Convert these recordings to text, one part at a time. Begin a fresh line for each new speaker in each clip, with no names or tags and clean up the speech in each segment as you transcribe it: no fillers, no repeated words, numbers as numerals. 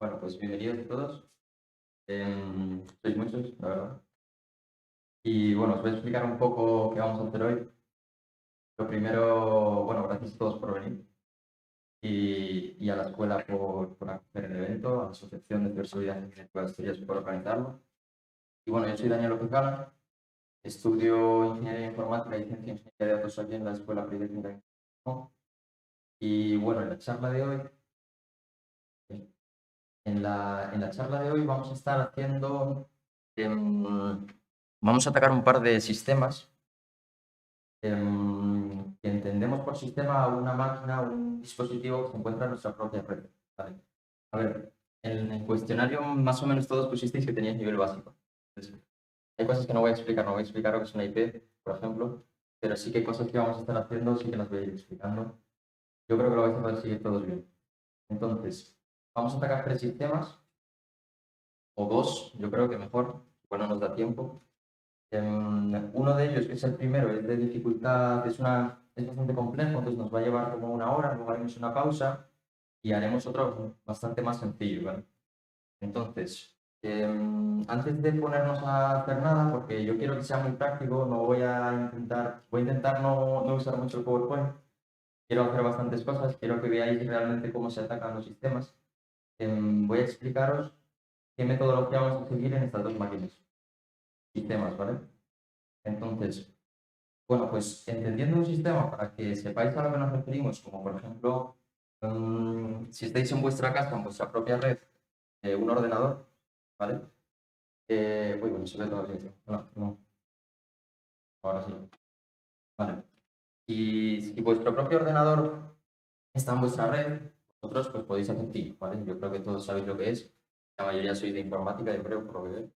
Bueno, pues bienvenidos a todos. Sois muchos, la verdad. Y bueno, os voy a explicar un poco qué vamos a hacer hoy. Lo primero, bueno, gracias a todos por venir y a la escuela por acoger el evento, a la Asociación de Ciberseguridad y Arquitectura de Asturias por organizarlo. Y bueno, yo soy Daniel López Gala, estudio Ingeniería Informática y Ciencia e Ingeniería de Datos aquí en la Escuela Politécnica de Gijón. Y bueno, en la charla de hoy, en la charla de hoy vamos a estar haciendo, vamos a atacar un par de sistemas que entendemos por sistema una máquina, un dispositivo que se encuentra en nuestra propia red. ¿Vale? A ver, en el cuestionario más o menos todos pusisteis que teníais nivel básico. Entonces, hay cosas que no voy a explicar, no voy a explicar lo que es una IP, por ejemplo, pero sí que hay cosas que vamos a estar haciendo, sí que las voy a ir explicando. Yo creo que lo vais a poder seguir todos bien. Entonces, vamos a atacar tres sistemas, o dos, yo creo que mejor, bueno, nos da tiempo. Uno de ellos, que es el primero, es de dificultad, es bastante complejo, entonces nos va a llevar como una hora, luego haremos una pausa y haremos otro bastante más sencillo, ¿vale? Entonces, antes de ponernos a hacer nada, porque yo quiero que sea muy práctico, voy a intentar no usar mucho el PowerPoint, quiero hacer bastantes cosas, quiero que veáis realmente cómo se atacan los sistemas. Voy a explicaros qué metodología vamos a seguir en estas dos máquinas, sistemas, ¿vale? Entonces, bueno, pues entendiendo un sistema para que sepáis a lo que nos referimos, como por ejemplo, si estáis en vuestra casa, en vuestra propia red, un ordenador, ¿vale? Uy, bueno, se ve todavía. No, no, ahora sí. Vale. Y si vuestro propio ordenador está en vuestra red, vosotros pues podéis hacer TIC, ¿vale? Yo creo que todos sabéis lo que es. La mayoría sois de informática, yo creo, por lo que veo.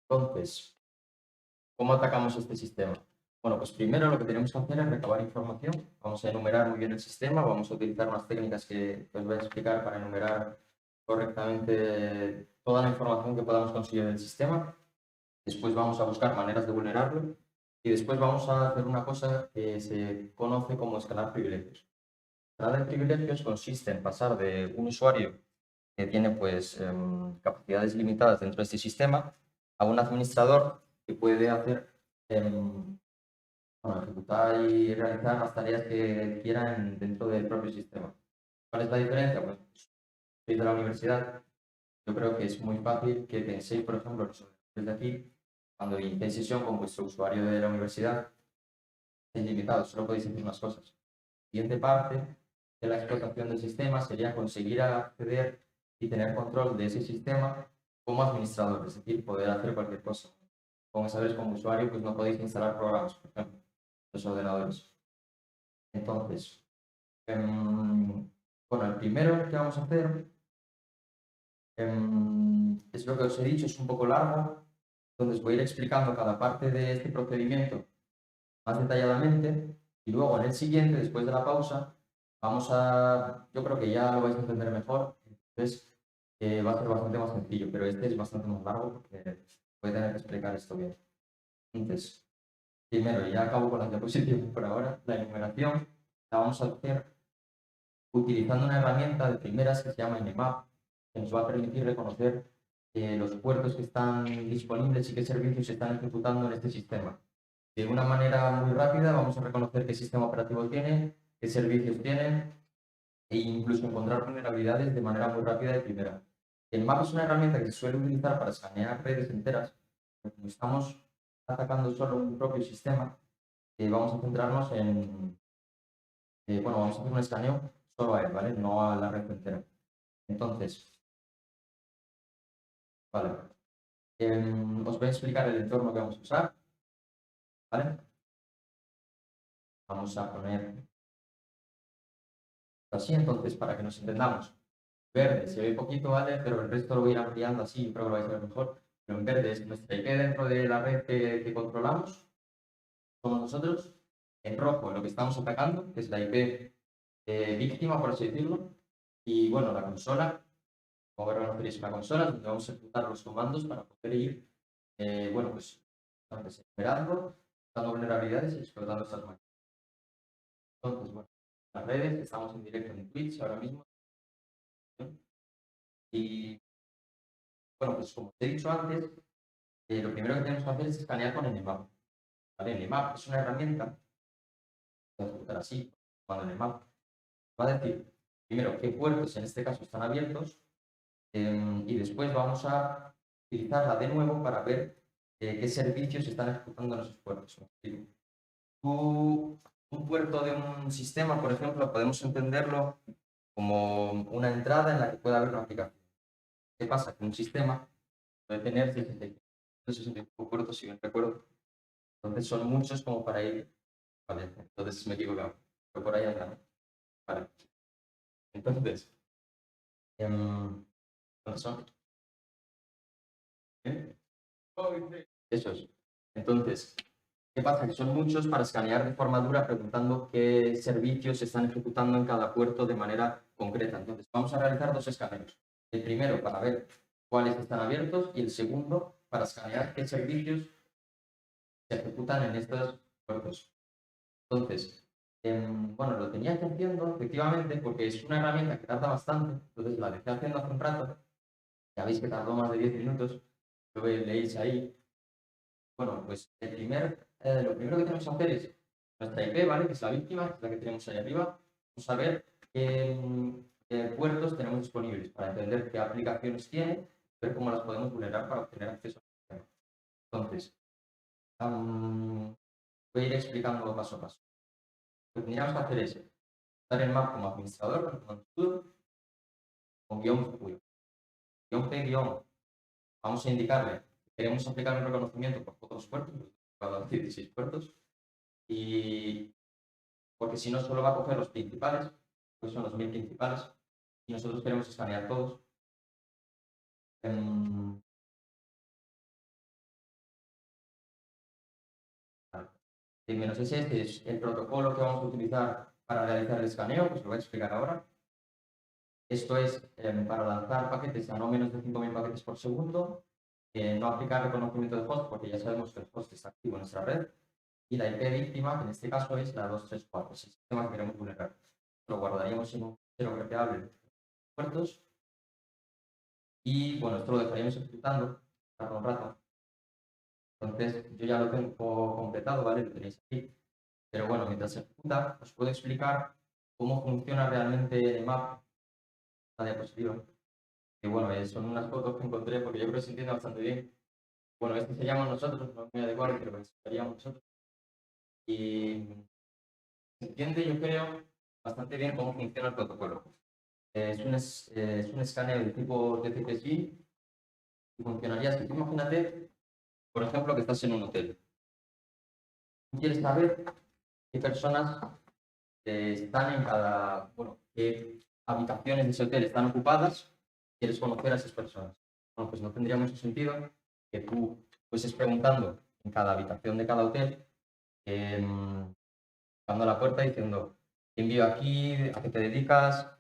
Entonces, ¿cómo atacamos este sistema? Bueno, pues primero lo que tenemos que hacer es recabar información. Vamos a enumerar muy bien el sistema, vamos a utilizar unas técnicas que os voy a explicar para enumerar correctamente toda la información que podamos conseguir del sistema. Después vamos a buscar maneras de vulnerarlo y después vamos a hacer una cosa que se conoce como escalar privilegios. Escalar privilegios consiste en pasar de un usuario que tiene pues capacidades limitadas dentro de este sistema a un administrador que puede hacer bueno, ejecutar y realizar las tareas que quieran dentro del propio sistema. ¿Cuál es la diferencia? Pues sois de la universidad, yo creo que es muy fácil que penséis, por ejemplo, los desde aquí, cuando iniciéis sesión con vuestro usuario de la universidad, es limitado, solo podéis hacer unas cosas. La siguiente parte de la explotación del sistema sería conseguir acceder y tener control de ese sistema como administrador, es decir, poder hacer cualquier cosa. Como sabéis, como usuario, pues no podéis instalar programas, por ejemplo, los ordenadores. Entonces, bueno, el primero que vamos a hacer es lo que os he dicho, es un poco largo, entonces voy a ir explicando cada parte de este procedimiento más detalladamente y luego en el siguiente, después de la pausa, yo creo que ya lo vais a entender mejor, entonces va a ser bastante más sencillo, pero este es bastante más largo porque voy a tener que explicar esto bien. Entonces, primero, ya acabo con las diapositivas por ahora, la enumeración la vamos a hacer utilizando una herramienta de primeras que se llama Nmap, que nos va a permitir reconocer los puertos que están disponibles y qué servicios se están ejecutando en este sistema. De una manera muy rápida vamos a reconocer qué sistema operativo tiene, qué servicios tienen e incluso encontrar vulnerabilidades de manera muy rápida de primera. Nmap es una herramienta que se suele utilizar para escanear redes enteras, pero como estamos atacando solo un propio sistema, vamos a centrarnos bueno, vamos a hacer un escaneo solo a él, ¿vale? No a la red entera. Entonces, vale, os voy a explicar el entorno que vamos a usar, ¿vale? Vamos a poner así, entonces, para que nos entendamos. Verde se ve poquito, ¿vale? Pero el resto lo voy a ir ampliando así, yo creo que lo vais a ver mejor. Pero en verde es nuestra IP dentro de la red que controlamos, somos nosotros. En rojo lo que estamos atacando, que es la IP víctima, por así decirlo. Y bueno, la consola, como ver, no queréis una consola, donde vamos a ejecutar los comandos para poder ir, bueno, pues, antes esperando, dando vulnerabilidades y explotando estas máquinas. Entonces, bueno, las redes, estamos en directo en Twitch ahora mismo. Y bueno, pues como te he dicho antes, lo primero que tenemos que hacer es escanear con Nmap. ¿Vale? Nmap es una herramienta, voy a ejecutar así, cuando Nmap va a decir primero qué puertos en este caso están abiertos y después vamos a utilizarla de nuevo para ver qué servicios están ejecutando en esos puertos. ¿Me explico? Un puerto de un sistema, por ejemplo, podemos entenderlo como una entrada en la que puede haber una aplicación. ¿Qué pasa? Que un sistema puede tener 65 puertos, si bien recuerdo. Entonces son muchos como para ir. Vale, entonces me he equivocado. Pero por ahí anda, ¿no? Vale. Entonces, ¿cuántos son? ¿Eh? Eso es. Entonces, ¿qué pasa? Que son muchos para escanear de forma dura preguntando qué servicios se están ejecutando en cada puerto de manera concreta. Entonces, vamos a realizar dos escaneos. El primero para ver cuáles están abiertos y el segundo para escanear qué servicios se ejecutan en estos puertos. Entonces, bueno, lo tenía que haciendo efectivamente porque es una herramienta que tarda bastante. Entonces, la dejé haciendo hace un rato. Ya veis que tardó más de 10 minutos. Lo leéis ahí. Bueno, pues lo primero que tenemos que hacer es nuestra IP, ¿vale? Que es la víctima, que es la que tenemos ahí arriba. Vamos a ver qué puertos tenemos disponibles para entender qué aplicaciones tiene, ver cómo las podemos vulnerar para obtener acceso al sistema. Entonces, voy a ir explicando paso a paso. Lo que tendríamos que hacer es estar en Map como administrador, con el comando sudo, con guión P, vamos a indicarle que queremos aplicar un reconocimiento por todos los puertos, cada 16 puertos, y porque si no solo va a coger los principales, que son los 1000 principales, y nosotros queremos escanear todos. El -S es el protocolo que vamos a utilizar para realizar el escaneo, pues lo voy a explicar ahora. Esto es para lanzar paquetes a no menos de 5000 paquetes por segundo, no aplicar reconocimiento de host porque ya sabemos que el host está activo en nuestra red, y la IP víctima, que en este caso es la 234, es el sistema que queremos vulnerar. Lo guardaríamos en un cero creable de puertos y bueno, esto lo dejaríamos ejecutando un rato. Entonces yo ya lo tengo completado, ¿vale? Lo tenéis aquí. Pero bueno, mientras se ejecuta, os puedo explicar cómo funciona realmente el map, la diapositiva. Y bueno, son unas fotos que encontré porque yo creo que se entiende bastante bien. Bueno, este se llama nosotros, no es muy adecuado, pero seríamos nosotros. Y se entiende, yo creo, bastante bien cómo funciona el protocolo. Es un escaneo de tipo TCP/IP y funcionaría así. Imagínate, por ejemplo, que estás en un hotel. Quieres saber qué personas están en cada, bueno, qué habitaciones de ese hotel están ocupadas, quieres conocer a esas personas. Bueno, pues no tendría mucho sentido que tú fueses preguntando en cada habitación de cada hotel, tocando a la puerta diciendo, ¿quién vive aquí? ¿A qué te dedicas?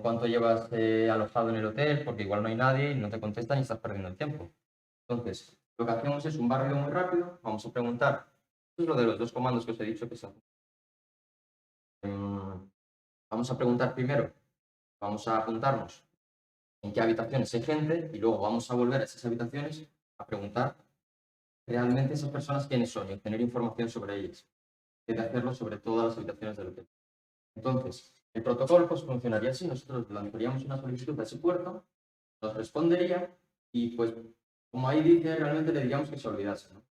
¿Cuánto llevas alojado en el hotel? Porque igual no hay nadie y no te contestan y estás perdiendo el tiempo. Entonces, lo que hacemos es un barrido muy rápido, vamos a preguntar, esto es lo de los dos comandos que os he dicho que se hacen. Vamos a preguntar primero, vamos a apuntarnos en qué habitaciones hay gente y luego vamos a volver a esas habitaciones a preguntar realmente esas personas quiénes son y obtener información sobre ellas. Hay que hacerlo sobre todas las habitaciones del hotel. Entonces, el protocolo pues, funcionaría así, nosotros lanzaríamos una solicitud a ese puerto, nos respondería y pues como ahí dice, realmente le diríamos que se olvidase, ¿no?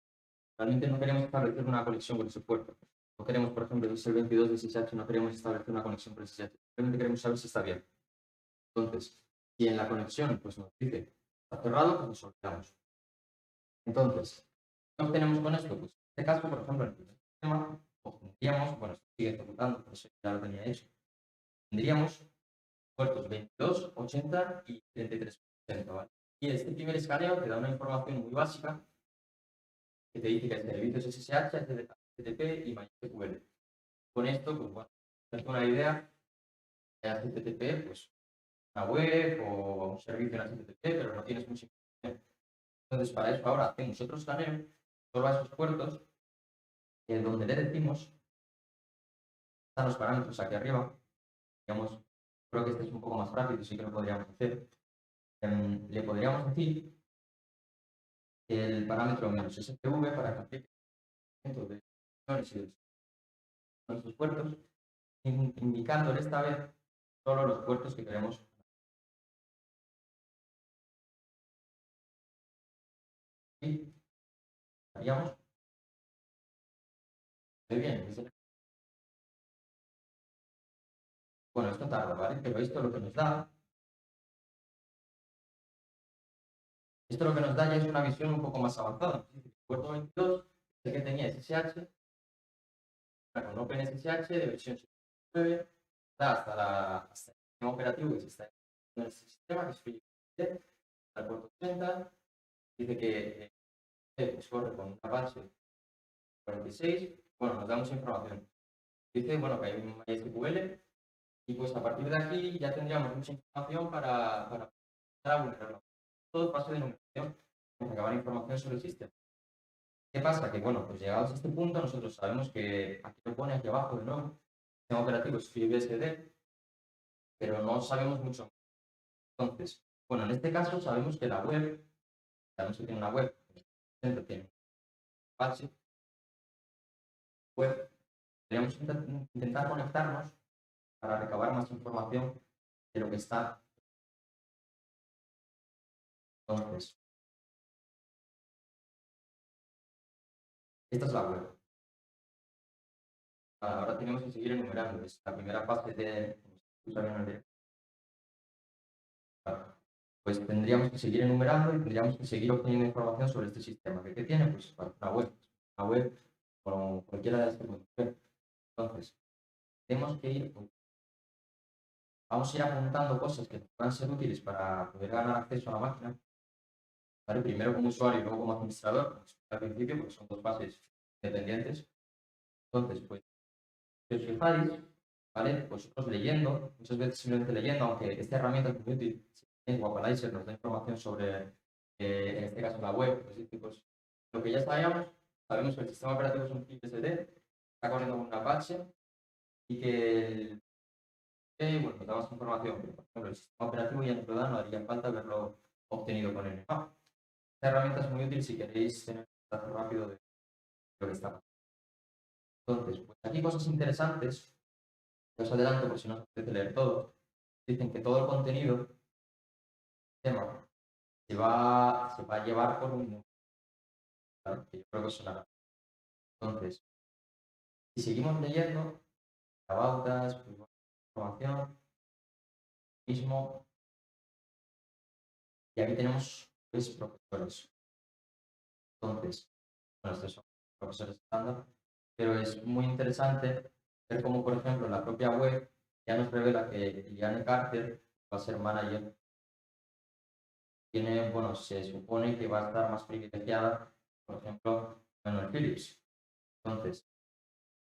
Realmente no queremos establecer una conexión con ese puerto. No queremos, por ejemplo, si es el 22 de SSH, no queremos establecer una conexión con SSH. Simplemente queremos saber si está bien. Entonces, si en la conexión pues, nos dice está cerrado, pues nos olvidamos. Entonces, ¿qué obtenemos con esto? Pues en este caso, por ejemplo, en el sistema, obtendríamos, bueno, esto sigue ejecutando, por eso ya lo tenía hecho, tendríamos puertos 22, 80 y 33%, ¿vale? Y este primer escaneo te da una información muy básica que te dice que el servicio es SSH, HTTP y MySQL. Con esto, pues bueno, tengo una idea de HTTP, pues una web o un servicio en HTTP, pero no tienes mucha información. Entonces, para eso ahora hacemos otro escaneo solo a esos puertos, donde le decimos, están los parámetros aquí arriba, digamos, creo que este es un poco más rápido, sí que lo podríamos hacer. le podríamos decir el parámetro menos SPV para que aplique el de funciones y de nuestros puertos, indicándole esta vez solo los puertos que queremos. Y haríamos muy bien. Bueno, esto tarda, ¿vale? Pero esto lo que nos da, ya es una visión un poco más avanzada. El puerto 22 es el que tenía SSH, con OpenSSH de versión 9, hasta el sistema operativo que se está en el sistema, que es Philips, al puerto 80, dice que pues corre con un Apache 46, bueno, nos da mucha información. Dice, bueno, que hay un MySQL, y pues a partir de aquí ya tendríamos mucha información para empezar a vulnerarlo. Todo paso de enumeración, para acabar información sobre el sistema. ¿Qué pasa? Que bueno, pues llegados a este punto, nosotros sabemos que aquí lo pone aquí abajo de nuevo, el sistema operativo es FreeBSD, pero no sabemos mucho más. Entonces, bueno, en este caso sabemos que la web, sabemos que tiene una web, tiene un Apache, web, podríamos intentar conectarnos para recabar más información de lo que está. Entonces, esta es la web. Ahora tenemos que seguir enumerando. Es la primera parte de. Pues tendríamos que seguir enumerando y tendríamos que seguir obteniendo información sobre este sistema. ¿Qué tiene? Pues una web. Una web como cualquiera de las que podemos ver. Entonces, tenemos que ir. Vamos a ir apuntando cosas que puedan ser útiles para poder ganar acceso a la máquina. ¿Vale? Primero como usuario y luego como administrador, como expliqué al principio, porque son dos fases independientes. Entonces, pues, si os fijáis, ¿vale? Vosotros leyendo, muchas veces simplemente leyendo, aunque esta herramienta es muy útil, si Guapalizer nos da información sobre, en este caso, la web, pues, lo que ya sabemos que el sistema operativo es un FreeBSD, está corriendo con un Apache y que bueno, nos da más información. Por ejemplo, el sistema operativo ya nos lo da, no haría falta haberlo obtenido con el NMAP. Esta herramienta es muy útil si queréis tener un dato rápido de lo que está pasando. Entonces, pues aquí cosas interesantes, que os adelanto por si no os apetece leer todo. Dicen que todo el contenido del tema se va a llevar por un número, ¿vale? Que yo creo que sonará. Entonces, si seguimos leyendo, pautas, información, mismo, y aquí tenemos pues, profesores. Entonces, bueno, estos son profesores estándar, pero es muy interesante ver cómo, por ejemplo, en la propia web ya nos revela que Liliane Carter va a ser manager. Tiene, bueno, se supone que va a estar más privilegiada, por ejemplo, Manuel Phillips. Entonces,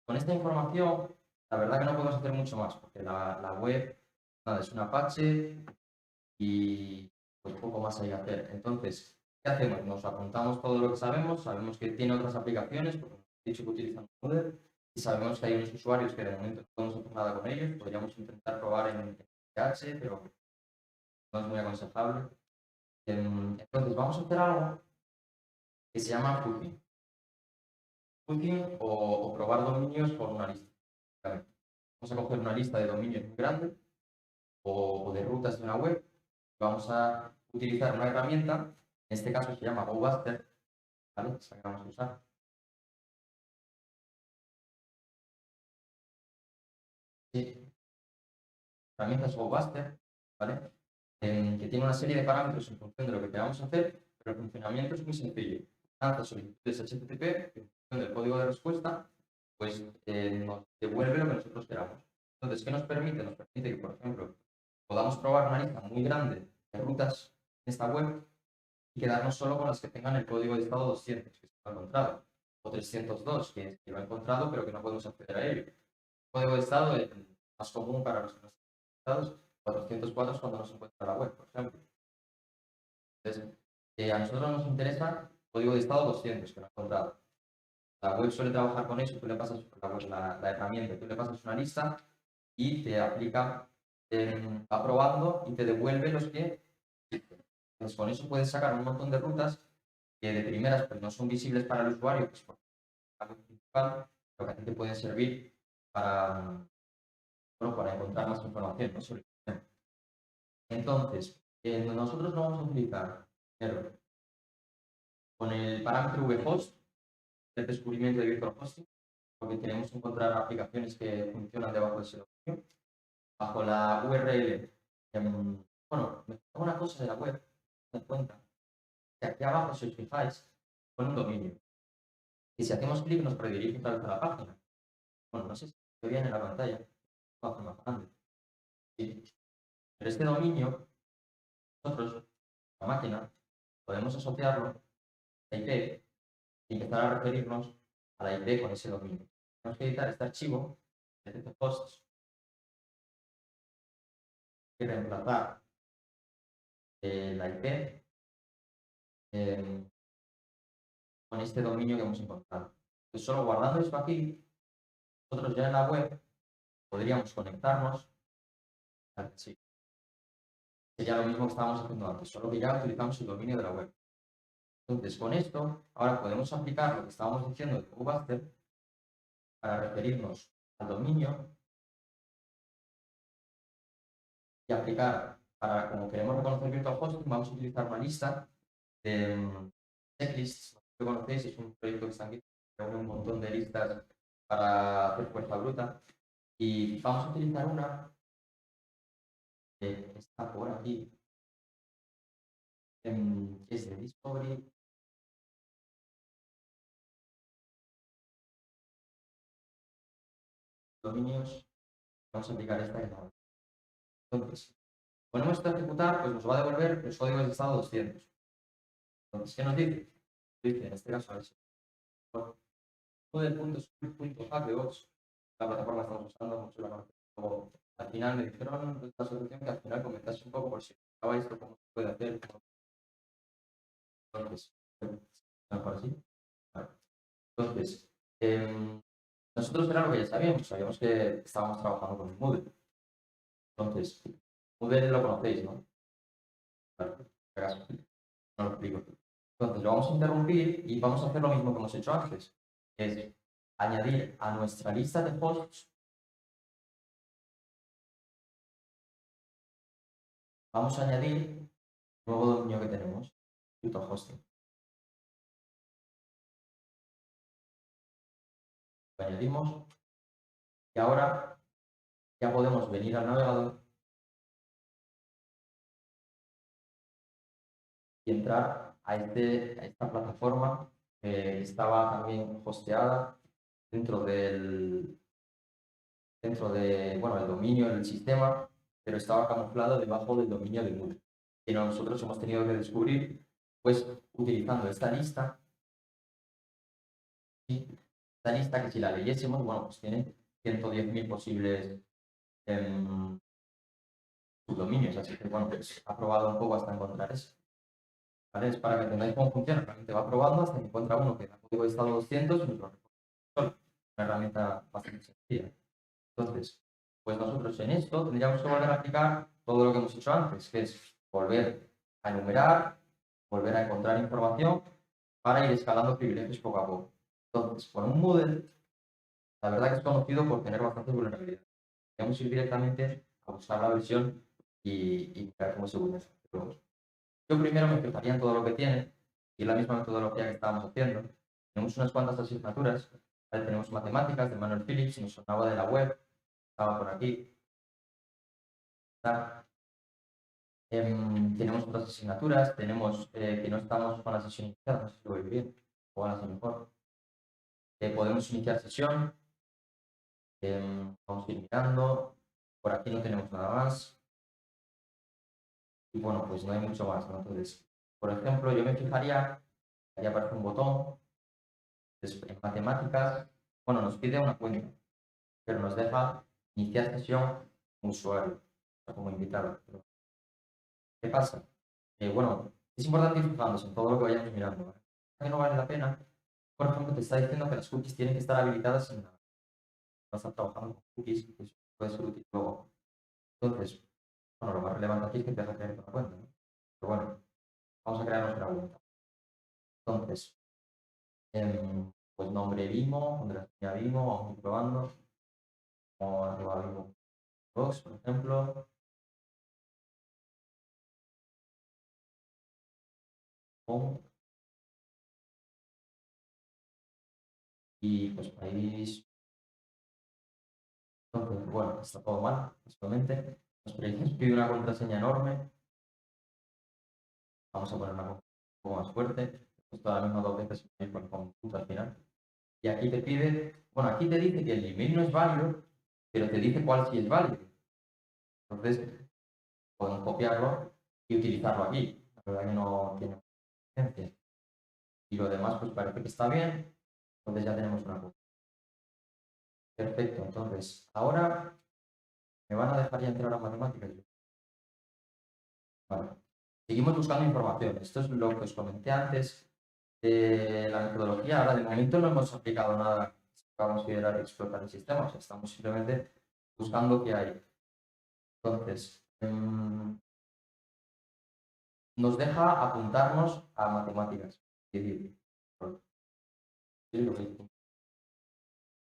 con esta información, la verdad que no podemos hacer mucho más, porque la web nada, es un Apache y pues poco más hay que hacer. Entonces, ¿qué hacemos? Nos apuntamos todo lo que sabemos que tiene otras aplicaciones, porque hemos dicho que utilizan Moodle, y sabemos que hay unos usuarios que de momento no podemos hacer nada con ellos, podríamos intentar probar en PH, pero no es muy aconsejable. Entonces, vamos a hacer algo que se llama footing. Footing o probar dominios por una lista. Vamos a coger una lista de dominios muy grande o de rutas de una web. Vamos a utilizar una herramienta, en este caso se llama GoBuster, ¿vale? Esa que vamos a usar. Sí. Herramienta es GoBuster, ¿vale? Que tiene una serie de parámetros en función de lo que queramos hacer, pero el funcionamiento es muy sencillo. Lanza solicitudes HTTP, que en función del código de respuesta, pues nos devuelve lo que nosotros queramos. Entonces, ¿qué nos permite? Nos permite que, por ejemplo, podamos probar una lista muy grande de rutas en esta web y quedarnos solo con las que tengan el código de estado 200, que se lo ha encontrado, o 302, que lo ha encontrado pero que no podemos acceder a ello. El código de estado es más común para los que no están estados, 404 es cuando no se encuentra la web, por ejemplo. Entonces, a nosotros nos interesa el código de estado 200, que lo ha encontrado. La web suele trabajar con eso, tú le pasas la herramienta, tú le pasas una lista y te aplica, va probando y te devuelve los que existen. Entonces, con eso puedes sacar un montón de rutas que de primeras pues, no son visibles para el usuario, pues por el principal, pero que a ti te pueden servir para, bueno, para encontrar más información, ¿no?, sobre el sistema. Entonces, nosotros lo vamos a utilizar primero con el parámetro vhost, el descubrimiento de virtual hosting, porque queremos encontrar aplicaciones que funcionan debajo de ese dominio. Bajo la URL, bueno, me pongo una cosa de la web, me cuenta que aquí abajo, si os fijáis, pone un dominio. Y si hacemos clic, nos redirige otra vez a la página. Bueno, no sé si se ve bien en la pantalla, va a hacer más grande. Sí. Pero este dominio, nosotros, la máquina, podemos asociarlo a la IP y empezar a referirnos a la IP con ese dominio. Tenemos que editar este archivo, hosts, y reemplazar la IP con este dominio que hemos encontrado. Entonces, solo guardando esto aquí, nosotros ya en la web podríamos conectarnos al sí. Sería lo mismo que estábamos haciendo antes, solo que ya utilizamos el dominio de la web. Entonces, con esto, ahora podemos aplicar lo que estábamos diciendo de CodeBuster para referirnos al dominio y aplicar, para como queremos reconocer virtual hosting, vamos a utilizar una lista de checklists. No sé si lo conocéis, es un proyecto que está aquí, reúne un montón de listas para hacer fuerza bruta. Y vamos a utilizar una que está por aquí, que es de Discovery. Dominios, vamos a aplicar esta que no. Entonces, ponemos esto a ejecutar, pues nos va a devolver los códigos de estado 200. Entonces, ¿qué nos dice? Dice, en este caso, a ver si model.script.hackdebox, la plataforma que estamos usando, mucho la conocemos. Luego, al final me dijeron la solución que al final comentase un poco por si estaba esto, cómo se puede hacer. Entonces, mejor así. Vale. Entonces, nosotros era lo que ya sabíamos que estábamos trabajando con Moodle. Entonces, Moodle lo conocéis, ¿no? Claro, por acaso, no lo explico. Entonces, lo vamos a interrumpir y vamos a hacer lo mismo que hemos hecho antes, que es añadir a nuestra lista de hosts, vamos a añadir el nuevo dominio que tenemos, virtual hosting. Lo añadimos y ahora ya podemos venir al navegador y entrar a esta plataforma que estaba también hosteada dentro bueno, el dominio del sistema, pero estaba camuflado debajo del dominio de Moodle. Y nosotros hemos tenido que descubrir, pues, utilizando esta lista, ¿sí? Esta lista que si la leyésemos, bueno, pues tiene 110.000 posibles subdominios, así que, bueno, pues ha probado un poco hasta encontrar eso. ¿Vale? Es para que entendáis cómo funciona. Realmente va probando hasta que encuentra uno que da código de estado 200 y nos lo recoge solo. Una herramienta bastante sencilla. Entonces, pues nosotros en esto tendríamos que volver a aplicar todo lo que hemos hecho antes, que es volver a enumerar, volver a encontrar información para ir escalando privilegios poco a poco. Entonces, con un Moodle, la verdad que es conocido por tener bastante vulnerabilidad. Podemos ir directamente a buscar la versión y ver cómo se vulnera. Yo primero me fijaría en todo lo que tiene y la misma metodología que estábamos haciendo. Tenemos unas cuantas asignaturas. ¿Vale? Tenemos matemáticas de Manuel Phillips, nos sonaba de la web, estaba por aquí. Tenemos otras asignaturas, tenemos que no estamos con la sesión iniciada, no sé si lo veis bien, o van así mejor. Podemos iniciar sesión, vamos a ir mirando, por aquí no tenemos nada más. Y bueno, pues no hay mucho más, ¿no? Entonces, por ejemplo, yo me fijaría, ahí aparece un botón, en matemáticas, bueno, nos pide una cuenta, pero nos deja iniciar sesión como usuario, o sea, como invitado. ¿Qué pasa? Bueno, es importante ir fijándose en todo lo que vayamos mirando. ¿Vale? Que no vale la pena, por ejemplo, te está diciendo que las cookies tienen que estar habilitadas en nada. No estás trabajando con cookies, pues puede ser útil luego. Entonces, bueno, lo más relevante aquí es que te deja tener una cuenta, ¿no? Pero bueno, Pues nombre Vimo, contraseña Vimo, vamos a ir probando. Como arroba Vimo Box, por ejemplo. Y pues país. Entonces, bueno, está todo mal, básicamente. Nos pide una contraseña enorme. Vamos a poner una contraseña un poco más fuerte. Esto ahora mismo 2 veces con punto al final. Y aquí te pide, bueno, aquí te dice que el email no es válido, pero te dice cuál sí es válido. Entonces, podemos copiarlo y utilizarlo aquí. La verdad que no tiene diferencia. Y lo demás, pues parece que está bien. Entonces ya tenemos una cosa. Perfecto, entonces, ahora me van a dejar ya entrar a matemáticas. Vale. Seguimos buscando información. Esto es lo que os comenté antes de la metodología. Ahora, de momento, no hemos aplicado nada para considerar explotar el sistema. O sea, estamos simplemente buscando qué hay. Entonces, nos deja apuntarnos a matemáticas. Es decir,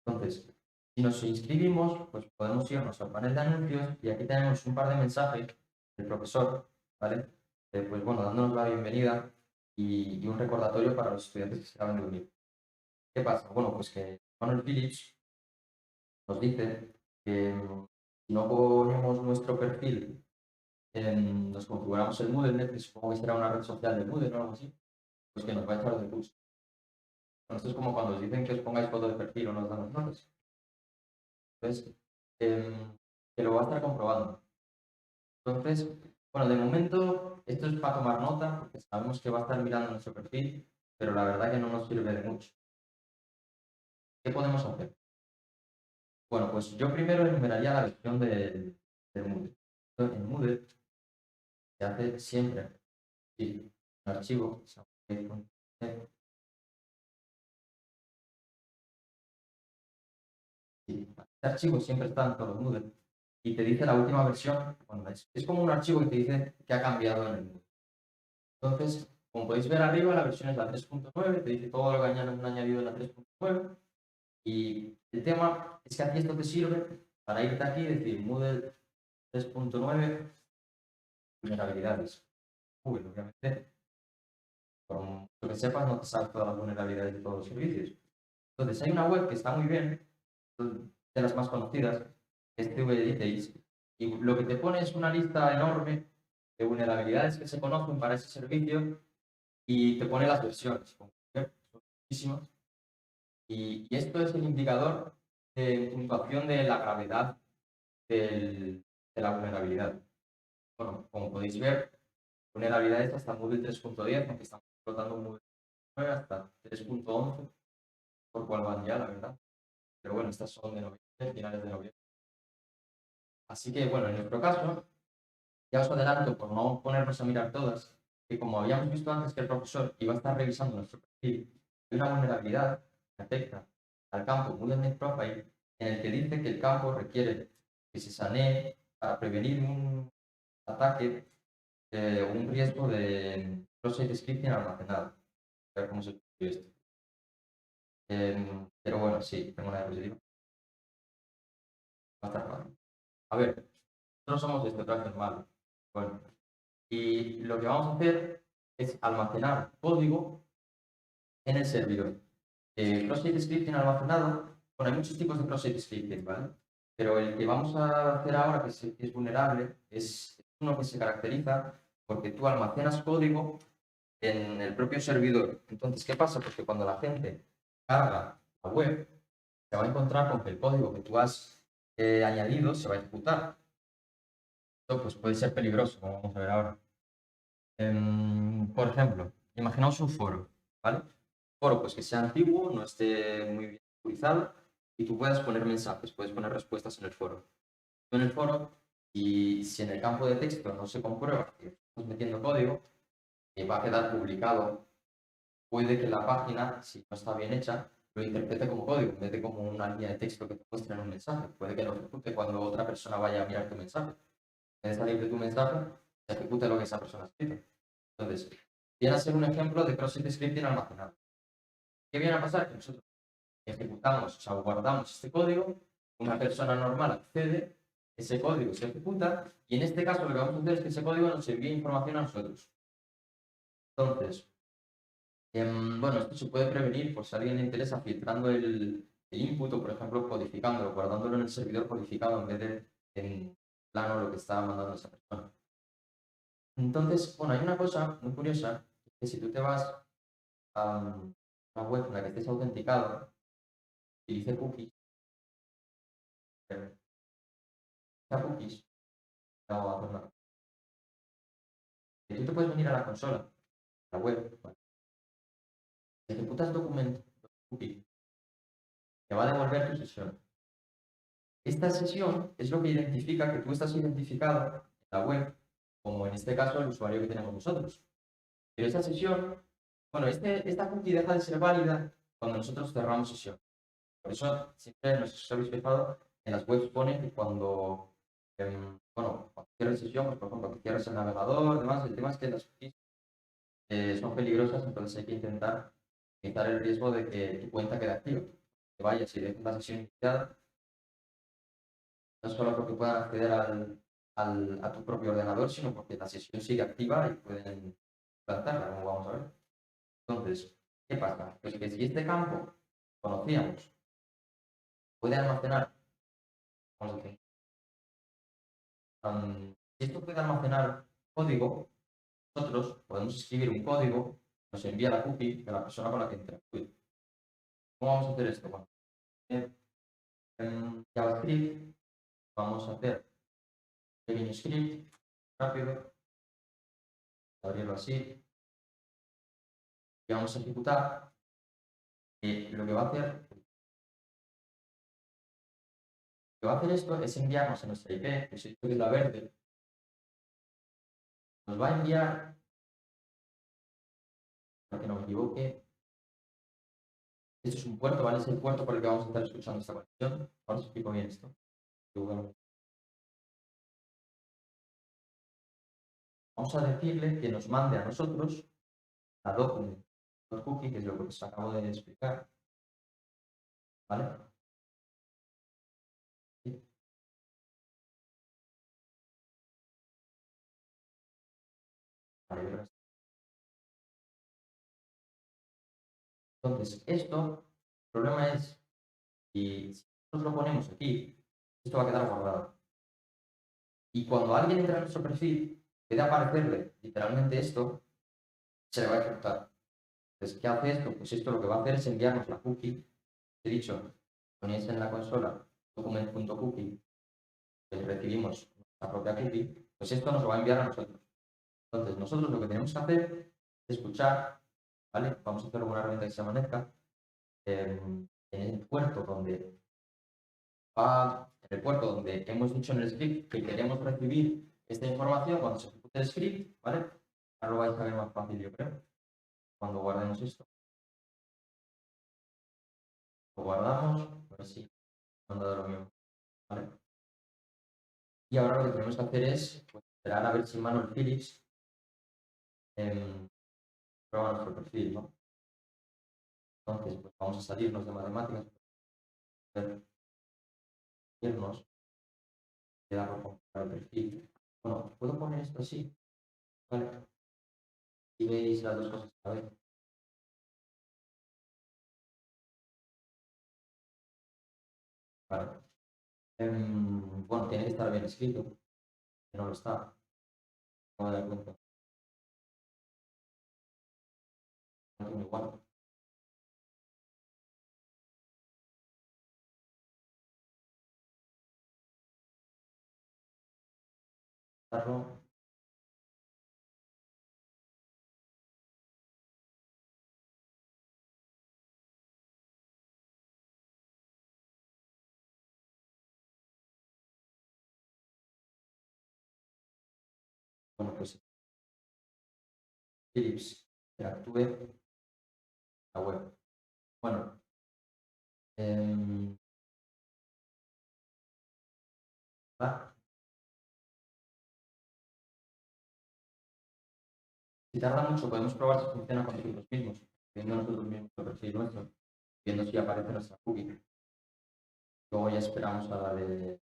entonces, si nos inscribimos, pues podemos irnos al panel de anuncios y aquí tenemos un par de mensajes del profesor, ¿vale? Pues bueno, dándonos la bienvenida y un recordatorio para los estudiantes que se acaban de unir. ¿Qué pasa? Bueno, pues que Manuel Phillips nos dice que si no ponemos nuestro perfil, nos configuramos el Moodle, que supongo que será una red social de Moodle o algo así, pues que nos va a echar de curso. Bueno, esto es como cuando os dicen que os pongáis foto de perfil o nos dan los notas. Entonces, que lo va a estar comprobando. Entonces, bueno, de momento esto es para tomar nota, porque sabemos que va a estar mirando nuestro perfil, pero la verdad que no nos sirve de mucho. ¿Qué podemos hacer? Bueno, pues yo primero enumeraría la versión del Moodle. En Moodle se hace siempre sí, un archivo, este archivo siempre está en todos los Moodle y te dice la última versión. Bueno, es como un archivo que te dice que ha cambiado en el Moodle. Entonces, como podéis ver arriba, la versión es la 3.9, te dice todo lo que han añadido en la 3.9. Y el tema es que a ti esto te sirve para irte aquí y decir Moodle 3.9, vulnerabilidades. Google, obviamente, por lo que sepas, no te sabes todas las vulnerabilidades de todos los servicios. Entonces, hay una web que está muy bien, de las más conocidas, que es CV Details, y lo que te pone es una lista enorme de vulnerabilidades que se conocen para ese servicio y te pone las versiones. Como son muchísimas. Y esto es el indicador de puntuación de la gravedad de la vulnerabilidad. Bueno, como podéis ver, vulnerabilidades hasta Moodle 3.10, aunque estamos explotando Moodle 9 hasta 3.11, por cuál van ya, la verdad. Pero bueno, estas son de noviembre, finales de noviembre. Así que bueno, en nuestro caso, ya os adelanto, por no ponernos a mirar todas, que como habíamos visto antes que el profesor iba a estar revisando nuestro perfil, hay una vulnerabilidad que afecta al campo Moodle Profile en el que dice que el campo requiere que se sanee para prevenir un ataque o un riesgo de cross-site scripting almacenado. A ver cómo se escribe esto. Pero bueno, sí, tengo una diapositiva. Va a estar fácil. A ver, nosotros somos este traje normal. Bueno, y lo que vamos a hacer es almacenar código en el servidor. Cross-site scripting almacenado, bueno, hay muchos tipos de cross-site scripting, ¿vale? Pero el que vamos a hacer ahora, que es vulnerable, es uno que se caracteriza porque tú almacenas código en el propio servidor. Entonces, ¿qué pasa? Porque cuando la gente carga la web, se va a encontrar con que el código que tú has añadido se va a ejecutar. Esto pues, puede ser peligroso, como vamos a ver ahora. Por ejemplo, imaginaos un foro, ¿vale? Un foro pues, que sea antiguo, no esté muy bien utilizado y tú puedas poner mensajes, puedes poner respuestas en el foro. En el foro, y si en el campo de texto no se comprueba que estás metiendo código, va a quedar publicado. Puede que la página, si no está bien hecha, lo interprete como código, en vez de como una línea de texto que te muestra en un mensaje. Puede que lo ejecute cuando otra persona vaya a mirar tu mensaje. En vez de salir de tu mensaje, se ejecute lo que esa persona ha escrito. Entonces, viene a ser un ejemplo de cross-site scripting almacenado. ¿Qué viene a pasar? Que nosotros ejecutamos, o sea, guardamos este código, una persona normal accede, ese código se ejecuta y en este caso lo que vamos a hacer es que ese código nos envíe información a nosotros. Entonces, bueno, esto se puede prevenir por si a alguien le interesa filtrando el input o, por ejemplo, codificándolo, guardándolo en el servidor codificado en vez de en plano lo que está mandando esa persona. Entonces, bueno, hay una cosa muy curiosa, que si tú te vas a una web en la que estés autenticado y dice cookies, cookies, no va a hacer nada. Y tú te puedes venir a la consola, a la web, ¿vale? Si ejecutas documento, cookie, te va a devolver tu sesión. Esta sesión es lo que identifica que tú estás identificado en la web, como en este caso el usuario que tenemos nosotros. Pero esa sesión, bueno, esta cookie deja de ser válida cuando nosotros cerramos sesión. Por eso siempre, no sé si os habéis fijado, en las webs pone que cuando, bueno, cuando cierres sesión, pues por ejemplo, que cierres el navegador, demás, el tema es que las cookies son peligrosas, entonces hay que intentar evitar el riesgo de que tu cuenta quede activa. Que vayas y dejes la sesión iniciada, no solo porque puedan acceder a tu propio ordenador, sino porque la sesión sigue activa y pueden plantarla, como vamos a ver. Entonces, ¿qué pasa? Pues que si este campo conocíamos, puede almacenar, vamos a decir, si esto puede almacenar código, nosotros podemos escribir un código, nos envía la cookie de la persona con la que interactúe. ¿Cómo vamos a hacer esto? Bueno, en JavaScript vamos a hacer un pequeño script rápido, abrirlo así, y vamos a ejecutar. Lo que va a hacer esto es enviarnos a nuestra IP, que es la verde, nos va a enviar, para que no me equivoque, esto es un puerto, ¿vale? Es el puerto por el que vamos a estar escuchando esta conexión. Ahora os explico bien esto. Vamos a decirle que nos mande a nosotros la document.cookie, que es lo que os acabo de explicar, ¿vale? Vale, entonces, esto, el problema es, si nosotros lo ponemos aquí, esto va a quedar guardado. Y cuando alguien entra a nuestro perfil, puede aparecerle literalmente esto, se le va a ejecutar. Entonces, ¿qué hace esto? Pues esto lo que va a hacer es enviarnos la cookie. He dicho, ponéis en la consola document.cookie, que recibimos la propia cookie, pues esto nos lo va a enviar a nosotros. Entonces, nosotros lo que tenemos que hacer es escuchar, ¿vale? Vamos a hacer una herramienta que se llama Netcat, en el puerto donde hemos dicho en el script que queremos recibir esta información cuando se ejecute el script, ¿vale? Ahora lo vais a ver más fácil, yo creo, cuando guardemos esto. Lo guardamos, a ver si nos da lo mismo, ¿vale? Y ahora lo que tenemos que hacer es pues, esperar a ver si Manuel Phillips prueba nuestro perfil, ¿no? Entonces, pues vamos a salirnos de matemáticas, irnos, quedarlo con el perfil. Bueno, puedo poner esto así, ¿vale? Y veis las dos cosas a la vez. Vale. Bueno, tiene que estar bien escrito, que no lo está. No me doy cuenta. No tiene igual. Estarlo. Bueno, pues Philips interactúe la web. Bueno, va. Si tarda mucho, podemos probar si funciona con nosotros mismos. viendo nosotros mismos el perfil nuestro, viendo si aparece nuestra cookie. Luego ya esperamos a darle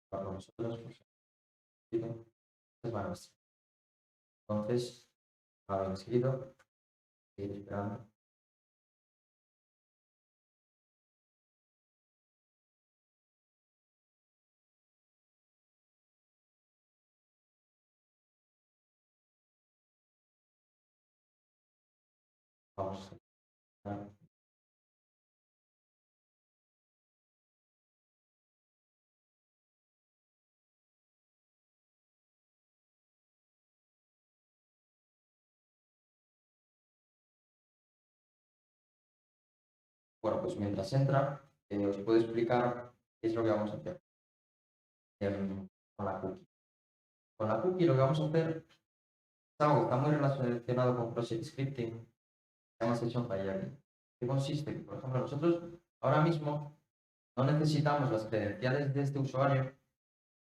para nosotros, pues, es van a ver. Entonces, ahora escrito, seguir esperando. Vamos a esperar. Bueno, pues mientras entra, os puedo explicar qué es lo que vamos a hacer con la cookie. Con la cookie lo que vamos a hacer es algo que está muy relacionado con Project Scripting, se llama Session Hierarchy. ¿Qué consiste? Que, por ejemplo, nosotros ahora mismo no necesitamos las credenciales de este usuario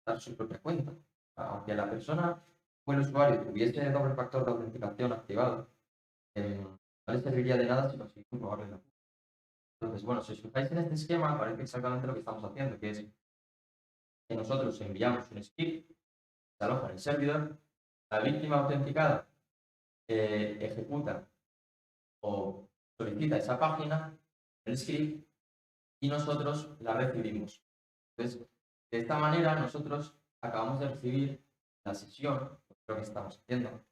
para su propia cuenta. Aunque la persona o el usuario tuviese doble factor de autenticación activado, no le serviría de nada si conseguimos comprobarlo en la cookie. Entonces, bueno, si os fijáis en este esquema, parece exactamente lo que estamos haciendo, que es que nosotros enviamos un script, se aloja en el servidor, la víctima autenticada ejecuta o solicita esa página, el script, y nosotros la recibimos. Entonces, de esta manera nosotros acabamos de recibir la sesión, lo que estamos haciendo,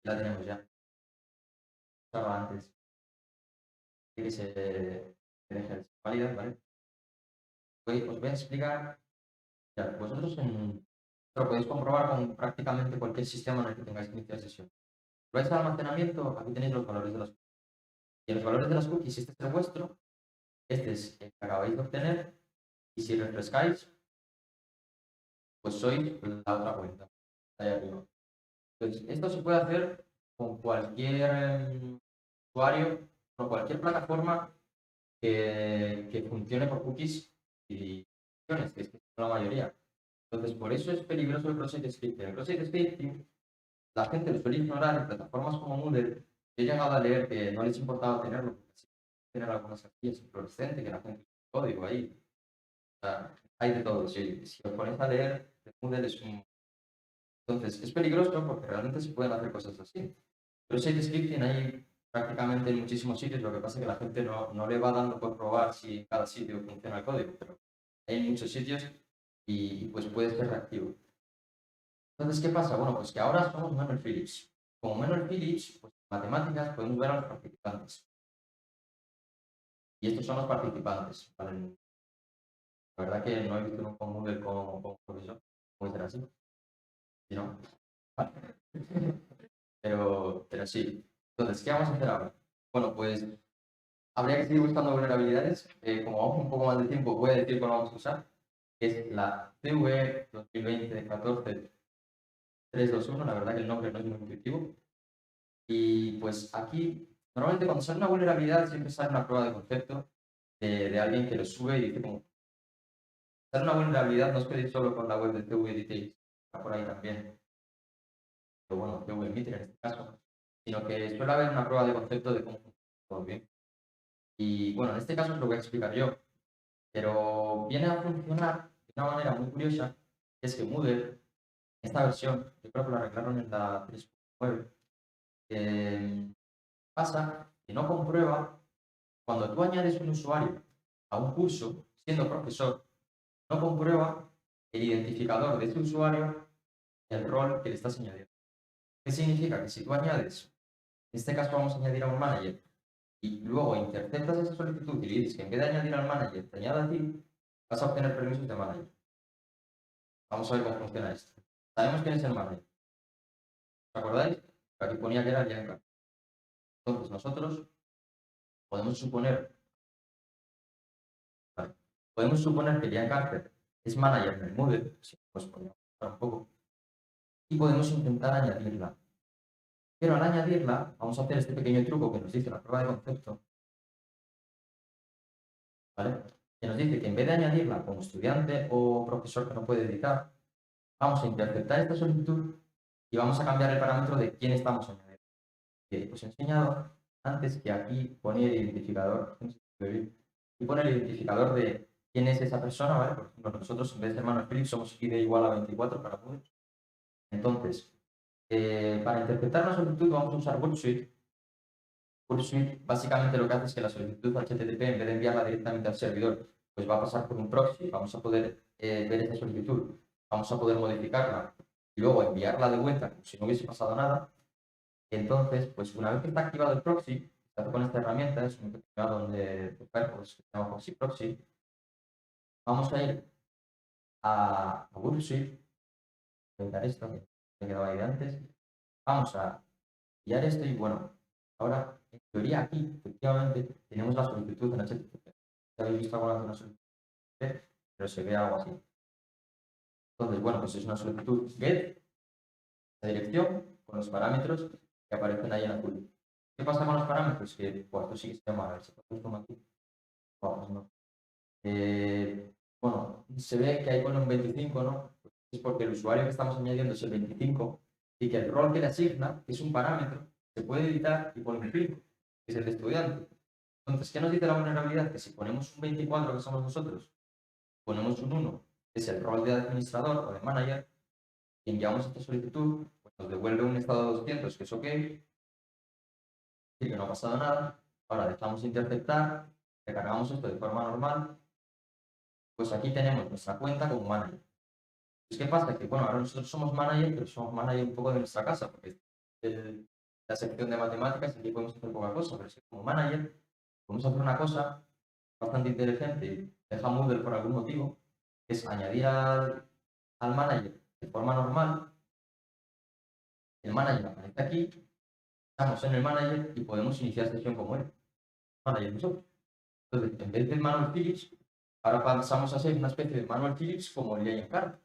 la tenemos ya. Estaba antes que se deje de válida, ¿vale? Os voy a explicar, ya, vosotros lo podéis comprobar con prácticamente cualquier sistema en el que tengáis que iniciar sesión. Vais al almacenamiento, aquí tenéis los valores de las cookies. Y los valores de las cookies, este es el vuestro, este es el que acabáis de obtener, y si refrescáis, pues sois la otra cuenta, ahí arriba. Entonces, esto se puede hacer con cualquier usuario, con cualquier plataforma que funcione por cookies y funciones, que es que son la mayoría. Entonces, por eso es peligroso el cross-site scripting. El cross-site scripting, la gente lo suele ignorar en plataformas como Moodle. He llegado a leer que no les importaba tenerlo, porque sí, tener algunas castillas fluorescentes, que la gente código ahí. O sea, hay de todo. Si os ponéis a leer, Moodle es un... Entonces, es peligroso porque realmente se pueden hacer cosas así. Pero site scripting hay prácticamente en muchísimos sitios, lo que pasa es que la gente no le va dando por probar si en cada sitio funciona el código, pero hay muchos sitios y pues puede ser reactivo. Entonces, ¿qué pasa? Bueno, pues que ahora somos Manuel Phillips. Como Manuel Phillips, pues en matemáticas podemos ver a los participantes. Y estos son los participantes, ¿vale? La verdad que no he visto nunca un Moodle como profesor, puede ser así. ¿Sí, no? Pero sí. Entonces, ¿qué vamos a hacer ahora? Bueno, pues habría que seguir buscando vulnerabilidades. Como vamos un poco más de tiempo, voy a decir cuál vamos a usar. Que es la CVE 2020-14-321. La verdad que el nombre no es muy intuitivo. Y pues aquí, normalmente cuando sale una vulnerabilidad, siempre sale una prueba de concepto de alguien que lo sube y dice como... Sale una vulnerabilidad, no os quedéis solo con la web de CV Details, está por ahí también. Pero bueno, CV Emitter en este caso. Sino que suele haber una prueba de concepto de cómo funciona todo bien. Y bueno, en este caso os lo voy a explicar yo. Pero viene a funcionar de una manera muy curiosa, que es que Moodle, esta versión, yo creo que la arreglaron en la 3.9, pasa que no comprueba cuando tú añades un usuario a un curso, siendo profesor, no comprueba el identificador de ese usuario y el rol que le estás añadiendo. ¿Qué significa? Que si tú añades, en este caso vamos a añadir a un manager, y luego interceptas esa solicitud y le dices que en vez de añadir al manager te añada a ti, vas a obtener permisos de manager. Vamos a ver cómo funciona esto. Sabemos quién es el manager. ¿Os acordáis? Aquí ponía que era Giancarlo. Entonces nosotros podemos suponer, ¿vale? Podemos suponer que Giancarlo es manager en el Moodle, si pues podemos un poco, y podemos intentar añadirla. Pero al añadirla, vamos a hacer este pequeño truco que nos dice la prueba de concepto, ¿vale? que nos dice que en vez de añadirla como estudiante o profesor que no puede editar, vamos a interceptar esta solicitud y vamos a cambiar el parámetro de quién estamos añadiendo. Os he enseñado antes que aquí ponía el identificador, y pone el identificador de quién es esa persona, ¿vale? Por ejemplo, nosotros en vez de Manuel Phillips somos ID igual a 24 para Moodle. Entonces, para interpretar una solicitud vamos a usar Wordsuite. Wordsuite básicamente lo que hace es que la solicitud HTTP, en vez de enviarla directamente al servidor, pues va a pasar por un proxy, vamos a poder ver esa solicitud, vamos a poder modificarla y luego enviarla de vuelta como si no hubiese pasado nada. Entonces, pues una vez que está activado el proxy, se hace con esta herramienta, es un pequeño donde Firefox que se llama Proxy Proxy, vamos a ir a Wordsuite, voy a quitar esto que me quedaba ahí de antes, vamos a enviar esto y bueno, ahora en teoría aquí efectivamente tenemos la solicitud en HTTP. Ya habéis visto alguna vez una solicitud, pero se ve algo así. Entonces, bueno, pues es una solicitud GET, la dirección, con los parámetros que aparecen ahí en azul. ¿Qué pasa con los parámetros? Que, pues esto sí que se llama, a ver si pongo aquí. Vamos, no. Bueno, se ve que ahí pone un 25, ¿no? Pues es porque el usuario que estamos añadiendo es el 25 y que el rol que le asigna, que es un parámetro, se puede editar y pone un 5, que es el de estudiante. Entonces, ¿qué nos dice la vulnerabilidad? Que si ponemos un 24, que somos nosotros, ponemos un 1, que es el rol de administrador o de manager, y enviamos esta solicitud, pues nos devuelve un estado de 200, que es OK, y que no ha pasado nada. Ahora dejamos de interceptar, recargamos esto de forma normal, pues aquí tenemos nuestra cuenta como manager. Pues, ¿qué pasa? Que bueno, ahora nosotros somos manager, pero somos manager un poco de nuestra casa, porque la sección de matemáticas aquí podemos hacer poca cosa, pero es que como manager podemos hacer una cosa bastante inteligente y deja Moodle por algún motivo, que es añadir al manager de forma normal. El manager aparece aquí, estamos en el manager y podemos iniciar sesión como él, manager nosotros. Entonces, en vez de Manuel Phillips, ahora pasamos a ser una especie de Manuel Phillips como el de Ian Carter.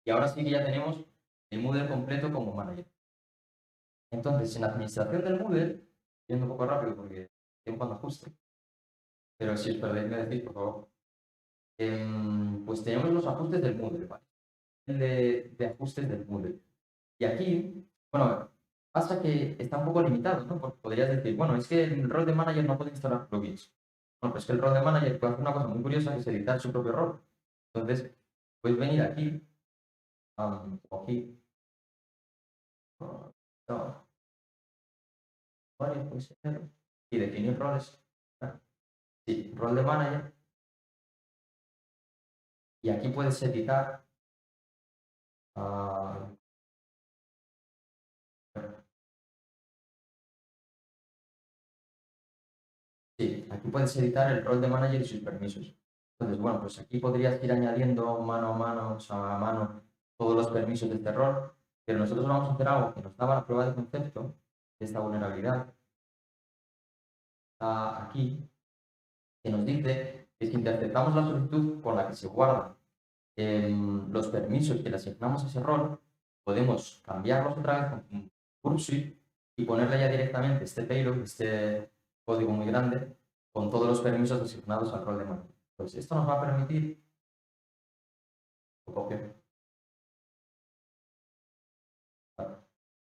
Y ahora sí que ya tenemos el Moodle completo como manager. Entonces, en la administración del Moodle, yendo un poco rápido porque tengo cuando ajuste, pero si os perdéis me decís, por favor. Pues tenemos los ajustes del Moodle, ¿vale? De ajustes del Moodle. Y aquí, bueno, pasa que está un poco limitado, ¿no? Porque podrías decir, bueno, es que el rol de manager no puede instalar plugins. Bueno, pues es que el rol de manager puede hacer una cosa muy curiosa, que es editar su propio rol. Entonces, puedes venir aquí, o aquí, no, puede ser, y definir roles. Sí, rol de manager. Y aquí puedes editar. ah, sí, aquí puedes editar el rol de manager y sus permisos. Entonces, bueno, pues aquí podrías ir añadiendo mano a mano, o sea, a mano, todos los permisos de este rol. Pero nosotros vamos a hacer algo que nos daba la prueba de concepto de esta vulnerabilidad. Aquí, que nos dice que si interceptamos la solicitud con la que se guardan los permisos que le asignamos a ese rol, podemos cambiarlos otra vez con un Pursuit y ponerle ya directamente este payload, este código muy grande, con todos los permisos asignados al rol de mano. Pues esto nos va a permitir,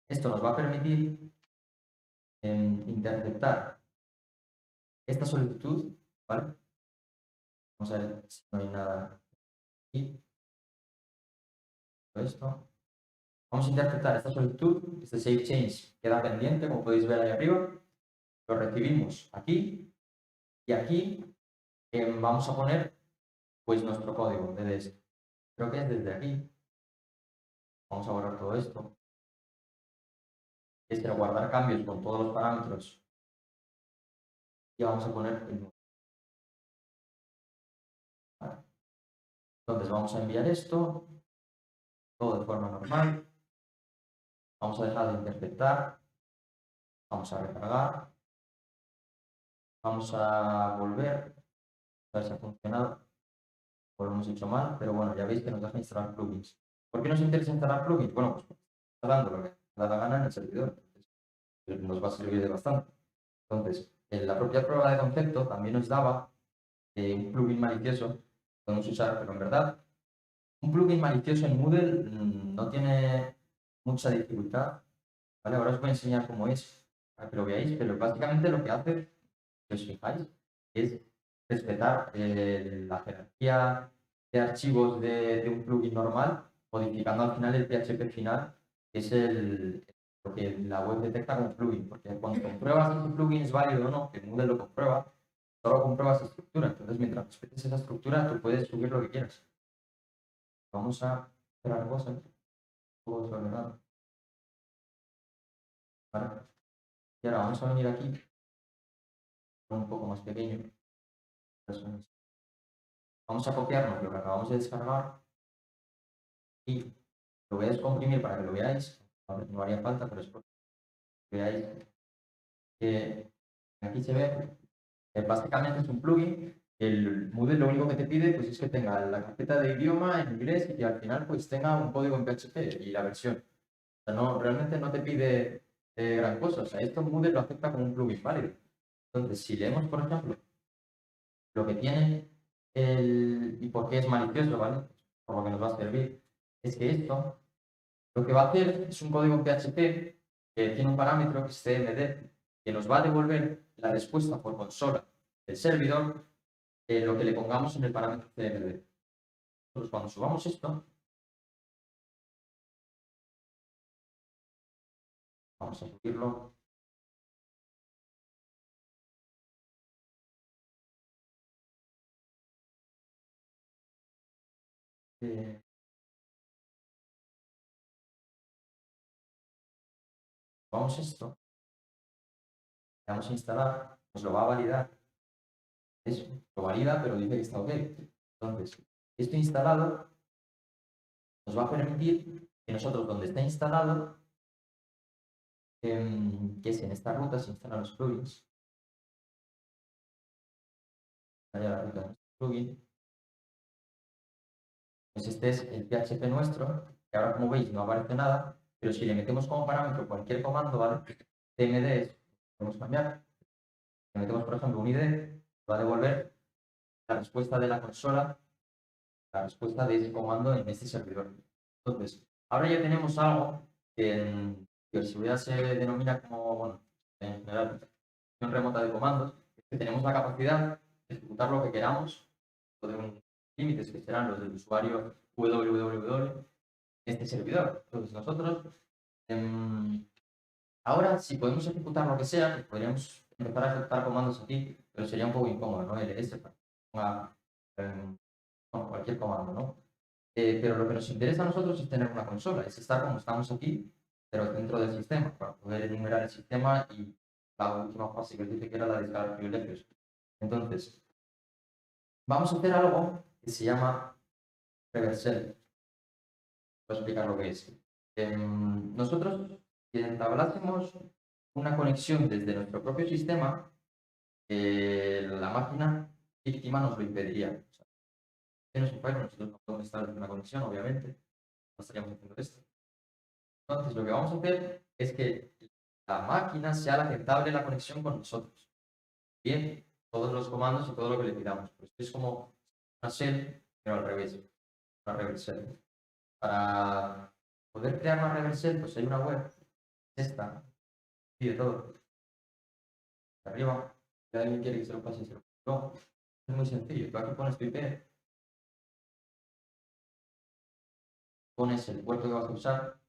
esto nos va a permitir interceptar esta solicitud, ¿vale? Vamos a ver si no hay nada aquí. Esto. Vamos a interpretar esta solicitud, este save change queda pendiente, como podéis ver ahí arriba. Lo recibimos aquí y aquí vamos a poner pues nuestro código de esto. Creo que es desde aquí. Vamos a borrar todo esto. Es que guardar cambios con todos los parámetros y vamos a poner el número. Vale. Entonces vamos a enviar esto todo de forma normal. Vamos a dejar de interpretar. Vamos a recargar. Vamos a volver. A ver si ha funcionado. Pues lo hemos hecho mal, pero bueno, ya veis que nos deja instalar plugins. ¿Por qué nos interesa instalar plugins? Bueno, pues está dando lo que da la gana en el servidor. Entonces, nos va a servir de bastante. Entonces, en la propia prueba de concepto también nos daba un plugin malicioso podemos usar, pero en verdad, un plugin malicioso en Moodle no tiene mucha dificultad. ¿Vale? Ahora os voy a enseñar cómo es, para que lo veáis, pero básicamente lo que hace, si os fijáis, es respetar la jerarquía de archivos de un plugin normal, modificando al final el PHP final, que es lo que la web detecta como plugin, porque cuando compruebas si ese plugin es válido o no, que Moodle lo comprueba, solo compruebas estructura. Entonces, mientras respetes esa estructura, tú puedes subir lo que quieras. Vamos a hacer algo cosas, todo desordenado. ¿Vale? Y ahora vamos a venir aquí, un poco más pequeño. Vamos a copiarnos lo que acabamos de descargar y lo voy a descomprimir para que lo veáis. No haría falta, pero es porque veáis que aquí se ve que básicamente es un plugin. El Moodle lo único que te pide pues, es que tenga la carpeta de idioma en inglés y que al final pues, tenga un código en PHP y la versión. O sea, no, realmente no te pide gran cosa. O sea, esto Moodle lo acepta como un plugin válido. Entonces, si leemos, por ejemplo, lo que tiene y por qué es malicioso, ¿vale? Por lo que nos va a servir, es que esto lo que va a hacer es un código en PHP que tiene un parámetro que es cmd, que nos va a devolver la respuesta por consola del servidor lo que le pongamos en el parámetro cmd. Entonces, cuando subamos esto, vamos a subirlo. Eh, Vamos esto, le vamos a instalar, nos lo va a validar. Eso, lo valida, pero dice que está ok. Entonces, esto instalado nos va a permitir que nosotros, donde está instalado, que es en esta ruta, se instalan los plugins. Vaya la ruta de nuestro plugin. Pues este es el PHP nuestro, que ahora como veis no aparece nada, pero si le metemos como parámetro cualquier comando, ¿vale? cmd podemos cambiar. Le metemos, por ejemplo, un id, va a devolver la respuesta de la consola, la respuesta de ese comando en este servidor. Entonces, ahora ya tenemos algo que en seguridad se denomina como, bueno, en general, gestión remota de comandos, es que tenemos la capacidad de ejecutar lo que queramos, de unos límites que serán los del usuario www este servidor. Entonces nosotros, ahora si podemos ejecutar lo que sea, pues podríamos empezar a ejecutar comandos aquí, pero sería un poco incómodo, ¿no? ls para que ponga bueno, cualquier comando, ¿no? Pero lo que nos interesa a nosotros es tener una consola, es estar como estamos aquí, pero dentro del sistema, para poder enumerar el sistema y la última fase que os dije que era la descarga de privilegios. Entonces, vamos a hacer algo que se llama reversal. Voy a explicar lo que es. Nosotros, si entablásemos una conexión desde nuestro propio sistema, la máquina víctima nos lo impediría. O sea, si nos falla, nosotros no podemos establecer una conexión, obviamente, no estaríamos haciendo esto. Entonces, lo que vamos a hacer es que la máquina sea la que entable la conexión con nosotros. Bien, todos los comandos y todo lo que le pidamos. Pues es como una shell, pero al revés, una reverse shell. Para poder crear una reverse shell, pues hay una web, esta, y de todo. De arriba, si alguien quiere que se lo pase, se lo pase. No, es muy sencillo. Tú aquí pones tu IP, pones el puerto que vas a usar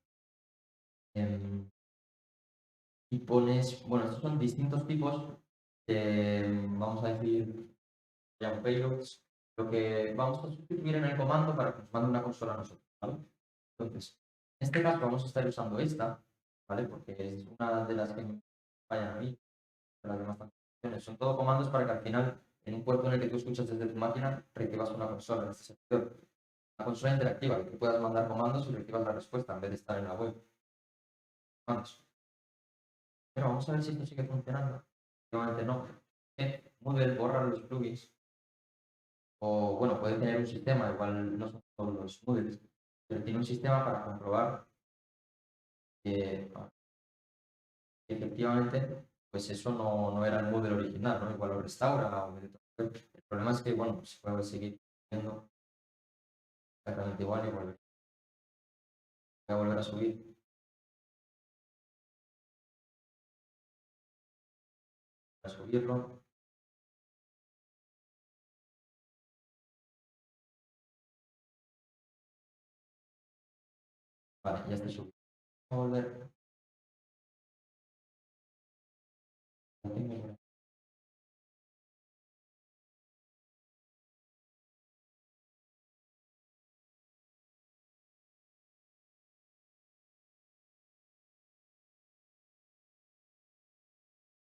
y pones, bueno, estos son distintos tipos vamos a decir, llaman payloads, lo que vamos a sustituir en el comando para que nos mande una consola a nosotros, ¿vale? Entonces, en este caso vamos a estar usando esta, ¿vale? Porque es una de las que me fallan a mí, de las demás funciones. Son todo comandos para que al final, en un puerto en el que tú escuchas desde tu máquina, recibas una consola en este servidor. Una consola interactiva, que tú puedas mandar comandos y recibas la respuesta en vez de estar en la web. Comandos. Pero vamos a ver si esto sigue funcionando. Normalmente no. Moodle borra los plugins. O bueno, puede tener un sistema, igual no son todos los Moodles, pero tiene un sistema para comprobar que efectivamente pues eso no era el Moodle original, ¿no? Igual lo restaura o problema es que, bueno, pues se puede seguir viendo exactamente igual y volver, voy a volver a subir, a subirlo. Vale, ya está subido. Voy a volver.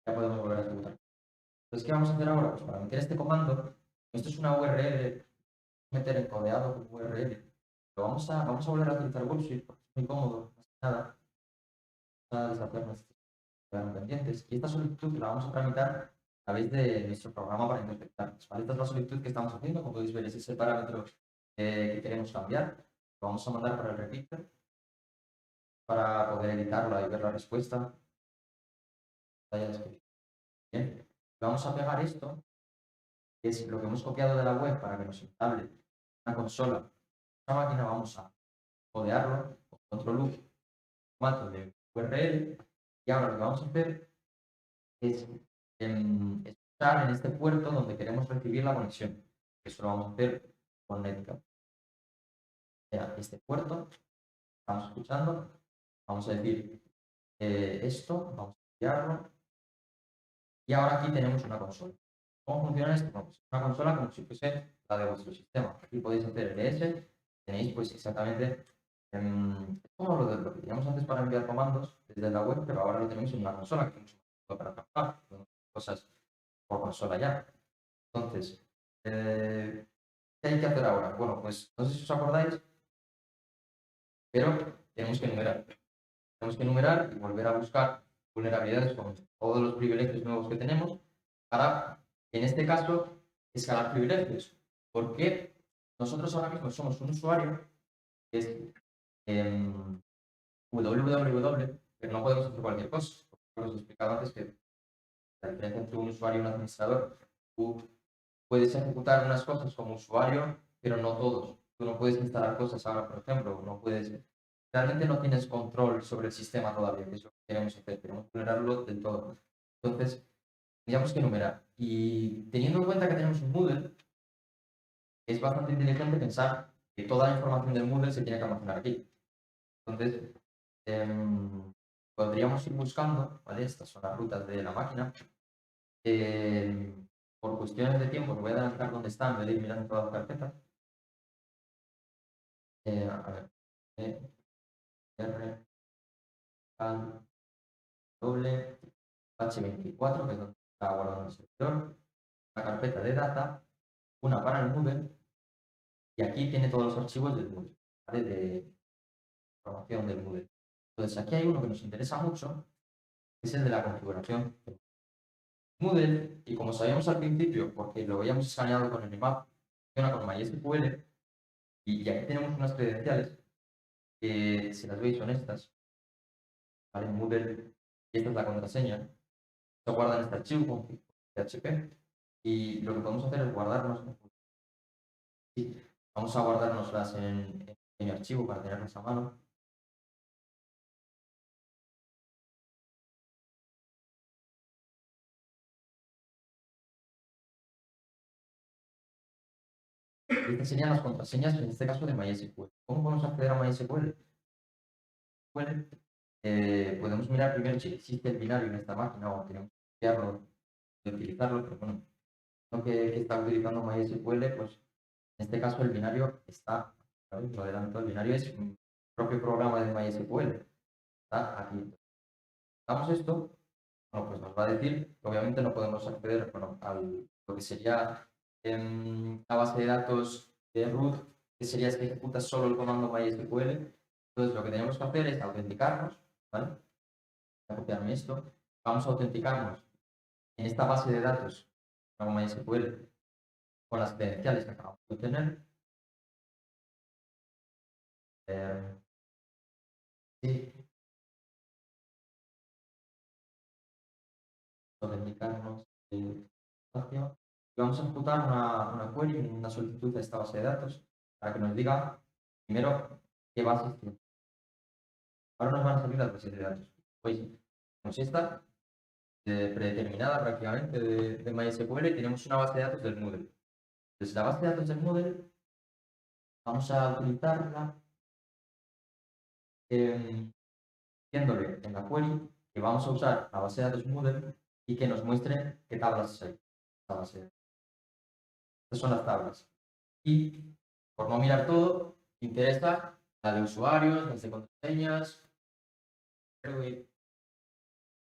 Ya podemos volver a ejecutar. Entonces, ¿qué vamos a hacer ahora? Pues para meter este comando, esto es una URL, meter encodeado con URL. Pero vamos a volver a utilizar Websheet porque es muy cómodo, más que nada. Vamos a deshacer nuestros quedaron pendientes. Y esta solicitud la vamos a tramitar a través de nuestro programa para interpretarnos. ¿Vale? Esta es la solicitud que estamos haciendo. Como podéis ver, ese es el parámetro que queremos cambiar. Lo vamos a mandar para el repeater para poder editarla y ver la respuesta. Bien. Vamos a pegar esto, que es lo que hemos copiado de la web para que nos instale una consola. Esta máquina vamos a codearlo con control U, formato de URL. Y ahora lo que vamos a hacer es escuchar en este puerto donde queremos recibir la conexión. Eso lo vamos a hacer con Netcap. Este puerto, estamos escuchando, vamos a decir esto, vamos a enviarlo. Y ahora aquí tenemos una consola. ¿Cómo funciona esto? Bueno, pues una consola como si fuese la de vuestro sistema. Aquí podéis hacer ls, tenéis pues exactamente como lo que teníamos antes para enviar comandos desde la web, pero ahora lo tenemos en una consola que tenemos para trabajar, cosas por consola ya. Entonces, ¿qué hay que hacer ahora? Bueno, pues no sé si os acordáis, pero tenemos que enumerar. Tenemos que enumerar y volver a buscar vulnerabilidades con todos los privilegios nuevos que tenemos para, en este caso, escalar privilegios. Porque nosotros ahora mismo somos un usuario que es www, pero no podemos hacer cualquier cosa. Os he explicado antes que la diferencia entre un usuario y un administrador, tú puedes ejecutar unas cosas como usuario, pero no todos. Tú no puedes instalar cosas ahora, por ejemplo, no puedes. Realmente no tienes control sobre el sistema todavía, que es lo que queremos hacer. Queremos vulnerarlo del todo. Entonces, tendríamos que enumerar. Y teniendo en cuenta que tenemos un Moodle, es bastante inteligente pensar que toda la información del Moodle se tiene que almacenar aquí. Entonces, podríamos ir buscando, ¿vale? Estas son las rutas de la máquina. Por cuestiones de tiempo, os voy a adelantar dónde están, en vez de ir mirando todas las carpetas. A ver, R, Cal, doble, H24, que es donde está guardando el servidor, una carpeta de data, una para el Moodle, y aquí tiene todos los archivos del Moodle, ¿vale? De información del Moodle. Entonces, aquí hay uno que nos interesa mucho, que es el de la configuración Moodle, y como sabíamos al principio, porque lo habíamos escaneado con el IMAP, funciona con MySQL, y aquí tenemos unas credenciales que, si las veis, son estas, ¿vale? Moodle, y esta es la contraseña. Se guarda en este archivo con PHP, y lo que podemos hacer es guardarnos, sí, vamos a guardárnoslas en pequeño archivo para tenerlas a mano. Y estas serían las contraseñas, en este caso de MySQL. ¿Cómo podemos acceder a MySQL? Bueno, podemos mirar primero si existe el binario en esta máquina o tenemos que copiarlo de utilizarlo, pero bueno, lo que está utilizando MySQL, pues en este caso el binario está, ¿sabes? Lo adelanto, el binario es un propio programa de MySQL, está aquí. Damos esto, bueno, pues nos va a decir que obviamente no podemos acceder, bueno, a lo que sería la base de datos de root, que sería que ejecuta solo el comando MySQL. Entonces lo que tenemos que hacer es autenticarnos, ¿vale? Voy a copiarme esto. Vamos a autenticarnos en esta base de datos, como MySQL, con las credenciales que acabamos de obtener. Sí, autenticarnos el espacio. y vamos a ejecutar una query, una solicitud a esta base de datos para que nos diga primero qué bases tiene. Ahora nos van a salir las bases de datos. Pues tenemos esta predeterminada prácticamente de MySQL y tenemos una base de datos del Moodle. Entonces la base de datos del Moodle vamos a utilizarla diciéndole en la query que vamos a usar la base de datos Moodle y que nos muestre qué tablas hay. Estas son las tablas. Y por no mirar todo, me interesa la de usuarios, las de contraseñas,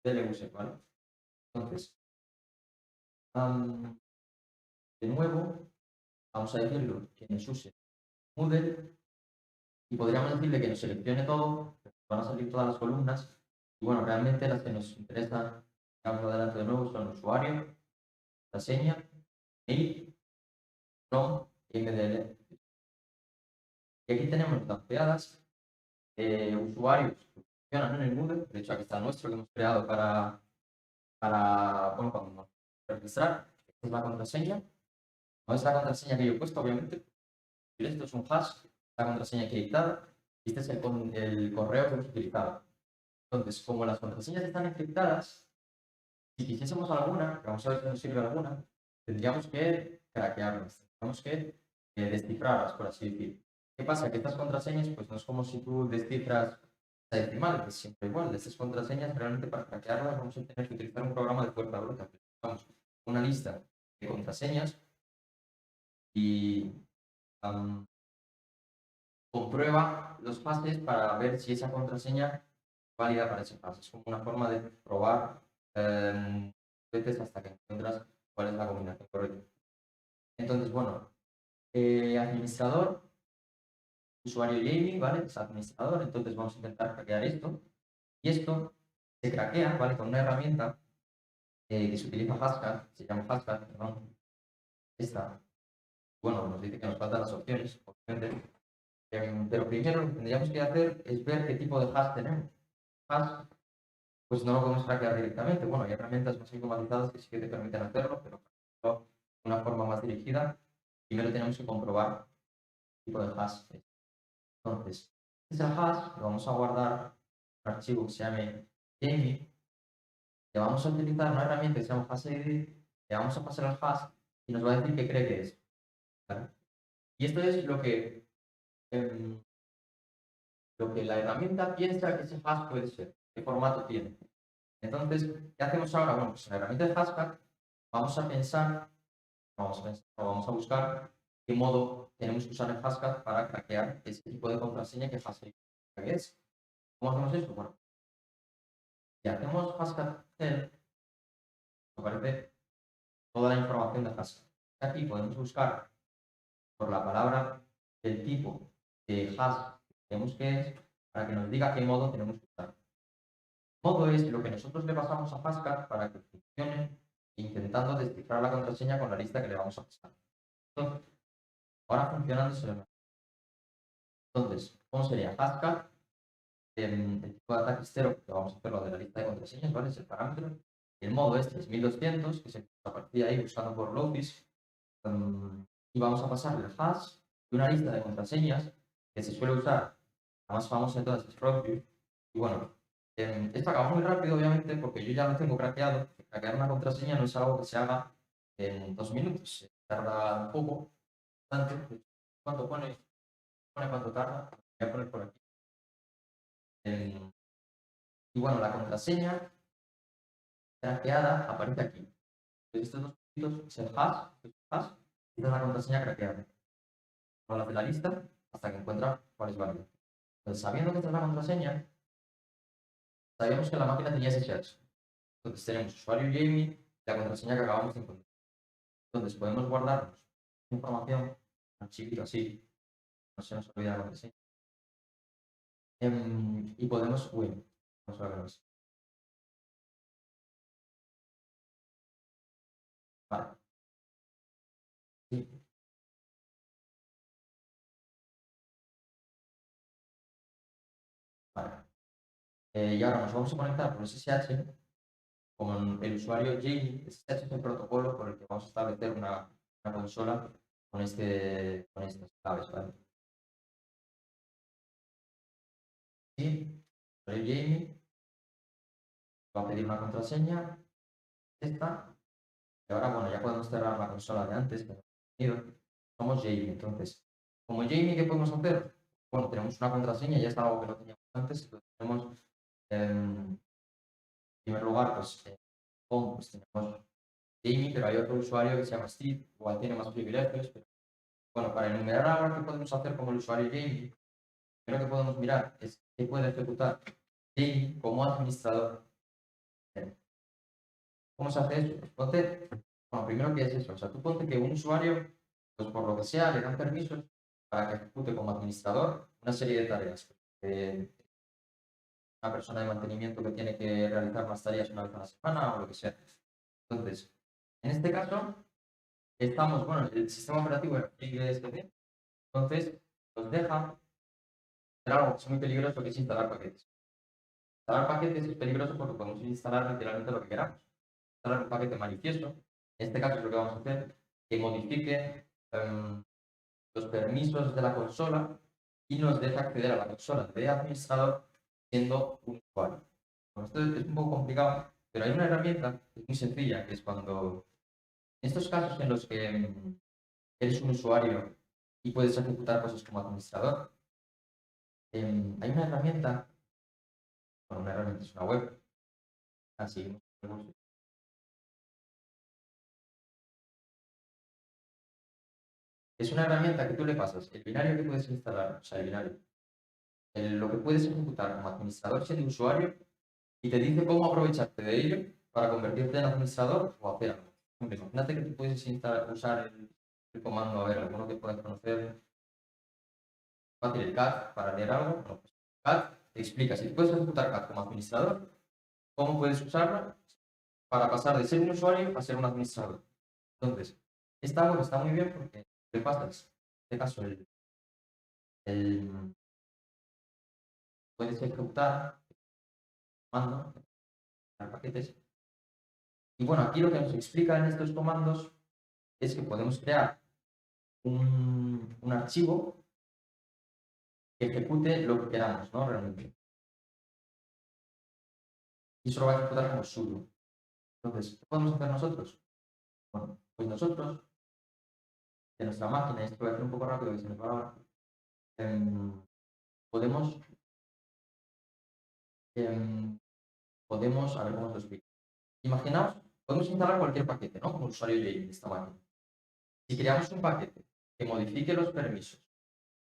DLUs, ¿vale? Entonces, de nuevo, vamos a decirlo que nos use Moodle y podríamos decirle que nos seleccione todo, van a salir todas las columnas y bueno, realmente las que nos interesan, vamos adelante de nuevo, son usuario, contraseña, mail, from y MDL. Y aquí tenemos mapeadas usuarios que funcionan en el Moodle, de hecho aquí está el nuestro que hemos creado bueno, cuando nos registrar, esta es la contraseña, no es la contraseña que yo he puesto, obviamente, esto es un hash, la contraseña que he dictado, y este es el correo que hemos utilizado. Entonces, como las contraseñas están encriptadas, si quisiésemos alguna, que vamos a ver si nos sirve alguna, tendríamos que craquearlas, tendríamos que descifrarlas, por así decir. ¿Qué pasa? Que estas contraseñas, pues no es como si tú descifras decimal, que es siempre igual. Estas contraseñas, realmente para craquearlas, vamos a tener que utilizar un programa de fuerza bruta. Vamos, una lista de contraseñas y comprueba los pases para ver si esa contraseña es válida para ese pase. Es como una forma de probar veces hasta que encuentras cuál es la combinación correcta. Entonces, bueno, administrador, usuario Jamie, ¿vale? Es administrador, entonces vamos a intentar hackear esto. Y esto se craquea, ¿vale? Con una herramienta que se utiliza Hashcat, se llama Hashcat, perdón. Esta, bueno, nos dice que nos faltan las opciones, obviamente. Pero primero lo que tendríamos que hacer es ver qué tipo de hash tenemos. Hash, pues no lo podemos hackear directamente. Bueno, hay herramientas más automatizadas que sí que te permiten hacerlo, pero de una forma más dirigida, primero tenemos que comprobar qué tipo de hash es. Entonces, ese hash lo vamos a guardar en un archivo que se llame Jamie. Le vamos a utilizar una herramienta que se llama HashID, le vamos a pasar el hash y nos va a decir qué cree que es. ¿Vale? Y esto es lo que la herramienta piensa que ese hash puede ser, qué formato tiene. Entonces, ¿qué hacemos ahora? Bueno, pues en la herramienta de Hashcat vamos a buscar qué modo tenemos que usar en Hashcat para craquear ese tipo de contraseña que HashID es. ¿Cómo hacemos eso? Bueno, si hacemos Hashcat aparece toda la información de Hashcat. Aquí podemos buscar por la palabra del tipo de hash que tenemos que es para que nos diga qué modo tenemos que usar. Modo es lo que nosotros le pasamos a Hashcat para que funcione intentando descifrar la contraseña con la lista que le vamos a pasar. Entonces, ahora funcionando se ve. Entonces, ¿cómo sería? Hashcat, el tipo de ataque es 0, que vamos a hacerlo de la lista de contraseñas, ¿vale? Es el parámetro. El modo es 3200, que se aparecía ahí buscando por Lotus. Y vamos a pasarle el hash de una lista de contraseñas que se suele usar, la más famosa de todas es Rockview. Y bueno, esto acaba muy rápido, obviamente, porque yo ya lo tengo craqueado. Craquear una contraseña no es algo que se haga en 2 minutos, tarda un poco, bastante. ¿Cuánto pone? Pone cuánto tarda. Voy a poner por aquí. Y bueno, la contraseña craqueada aparece aquí. Entonces, estos dos puntitos es el hash, y esta es la contraseña craqueada. Las de la lista hasta que encuentra cuál es válida. Entonces, sabiendo que esta es la contraseña, sabíamos que la máquina tenía ese hash. Entonces, tenemos usuario Jamie y la contraseña que acabamos de encontrar. Entonces, podemos guardarnos información, un archivito así, no se nos olvida la contraseña. Y podemos, vamos a ver eso. Vale. Sí. Vale. Y ahora nos vamos a conectar por SSH como el usuario Jamie, este es el protocolo por el que vamos a establecer una consola con estas claves, ¿vale? Y el Jamie va a pedir una contraseña, esta, y ahora, bueno, ya podemos cerrar la consola de antes, que hemos tenido. Somos Jamie, entonces, como Jamie, ¿qué podemos hacer? Bueno, tenemos una contraseña, ya es algo que no teníamos antes, entonces tenemos, en primer lugar, pues, pues tenemos Jamie, pero hay otro usuario que se llama Steve, igual tiene más privilegios, pero bueno, para enumerar ahora qué podemos hacer como el usuario Jamie, primero que podemos mirar es qué puede ejecutar Jamie como administrador. ¿Cómo se hace eso? Pues ponte, bueno, primero, ¿qué es eso? O sea, tú ponte que un usuario, pues por lo que sea, le dan permisos para que ejecute como administrador una serie de tareas. Una persona de mantenimiento que tiene que realizar unas tareas una vez a la semana o lo que sea. Entonces, en este caso, estamos, bueno, el sistema operativo es XDSP, entonces nos deja hacer algo que es muy peligroso, que es instalar paquetes. Instalar paquetes es peligroso porque podemos instalar literalmente lo que queramos. Instalar un paquete manifiesto, en este caso es lo que vamos a hacer, que modifique los permisos de la consola y nos deja acceder a la consola de administrador siendo un usuario. Bueno, esto es un poco complicado, pero hay una herramienta que es muy sencilla, que es cuando, en estos casos en los que eres un usuario y puedes ejecutar cosas como administrador, hay una herramienta, bueno, una herramienta es una web, así, es una herramienta que tú le pasas el binario que puedes instalar, o sea, el binario, lo que puedes ejecutar como administrador siendo usuario y te dice cómo aprovecharte de ello para convertirte en administrador o hacer algo. Imagínate que tú puedes usar el comando, a ver, alguno que puedas conocer, fácil, el cat para leer algo. Bueno, pues, cat te explica si puedes ejecutar cat como administrador, cómo puedes usarla para pasar de ser un usuario a ser un administrador. Entonces, esta web está muy bien porque te pasas, en este caso, el puedes ejecutar comando, paquetes. Y bueno, aquí lo que nos explica en estos comandos es que podemos crear un archivo que ejecute lo que queramos, ¿no? Realmente. Y eso lo va a ejecutar como sudo. Entonces, ¿qué podemos hacer nosotros? Bueno, pues nosotros, de nuestra máquina, esto voy a hacer un poco rápido que se nos va ahora, podemos, em, podemos, a ver cómo os lo explico. Imaginaos, podemos instalar cualquier paquete, ¿no? Como usuario J de esta máquina. Si creamos un paquete que modifique los permisos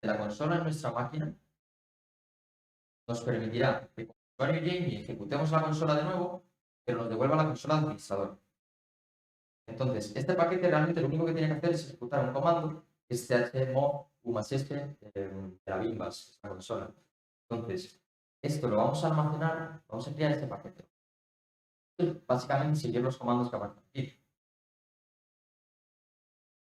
de la consola en nuestra máquina, nos permitirá que como usuario Jamie ejecutemos la consola de nuevo, pero nos devuelva la consola al administrador. Entonces, este paquete realmente lo único que tiene que hacer es ejecutar un comando que es chmod u más s de la Bimbas, esta consola. Entonces, esto lo vamos a almacenar, vamos a crear este paquete. Básicamente seguir los comandos que aparecen aquí.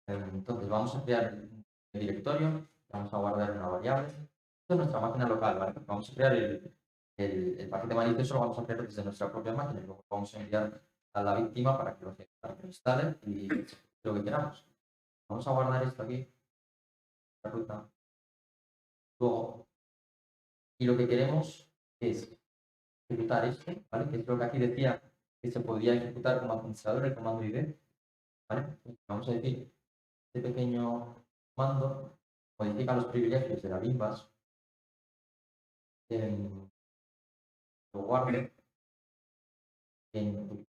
Entonces, vamos a crear el directorio, vamos a guardar una variable. Esto es nuestra máquina local, ¿vale? Vamos a crear el paquete malicioso, lo vamos a crear desde nuestra propia máquina y luego vamos a enviar a la víctima para que lo instale y lo que queramos. Vamos a guardar esto aquí, la ruta. Luego, y lo que queremos es ejecutar esto, ¿vale? Que es lo que aquí decía que se podía ejecutar como administrador el comando ID, ¿vale? Vamos a decir, este pequeño comando modifica los privilegios de la Bimbas, lo guardo en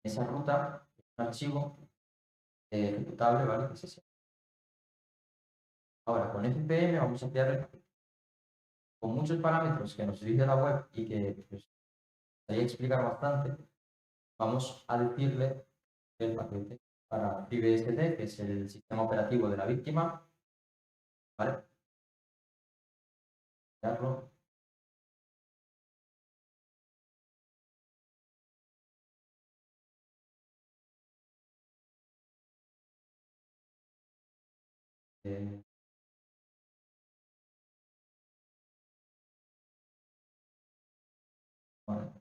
esa ruta, un archivo ejecutable, ¿vale? Que es ese. Ahora, con FPM vamos a crear el paquete con muchos parámetros que nos dice la web y que pues, gustaría explicar bastante. Vamos a decirle el paquete para FreeBSD, que es el sistema operativo de la víctima, ¿vale? Crearlo. Eh, bueno,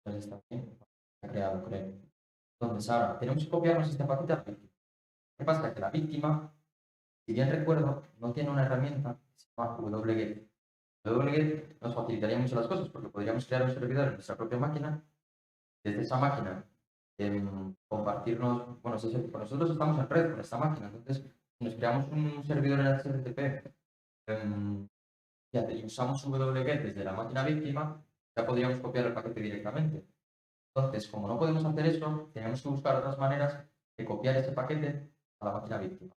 Pues está bien, ha creado, creo. Entonces, ahora tenemos que copiarnos este paquete a la víctima. ¿Qué pasa? Que la víctima, si bien recuerdo, no tiene una herramienta que se llama wget. Wget nos facilitaría mucho las cosas porque podríamos crear un servidor en nuestra propia máquina. Desde esa máquina, compartirnos, bueno, si nosotros estamos en red con esta máquina, entonces, si nos creamos un servidor en HTTP y usamos wget desde la máquina víctima, ya podríamos copiar el paquete directamente. Entonces, como no podemos hacer eso, tenemos que buscar otras maneras de copiar ese paquete a la máquina víctima.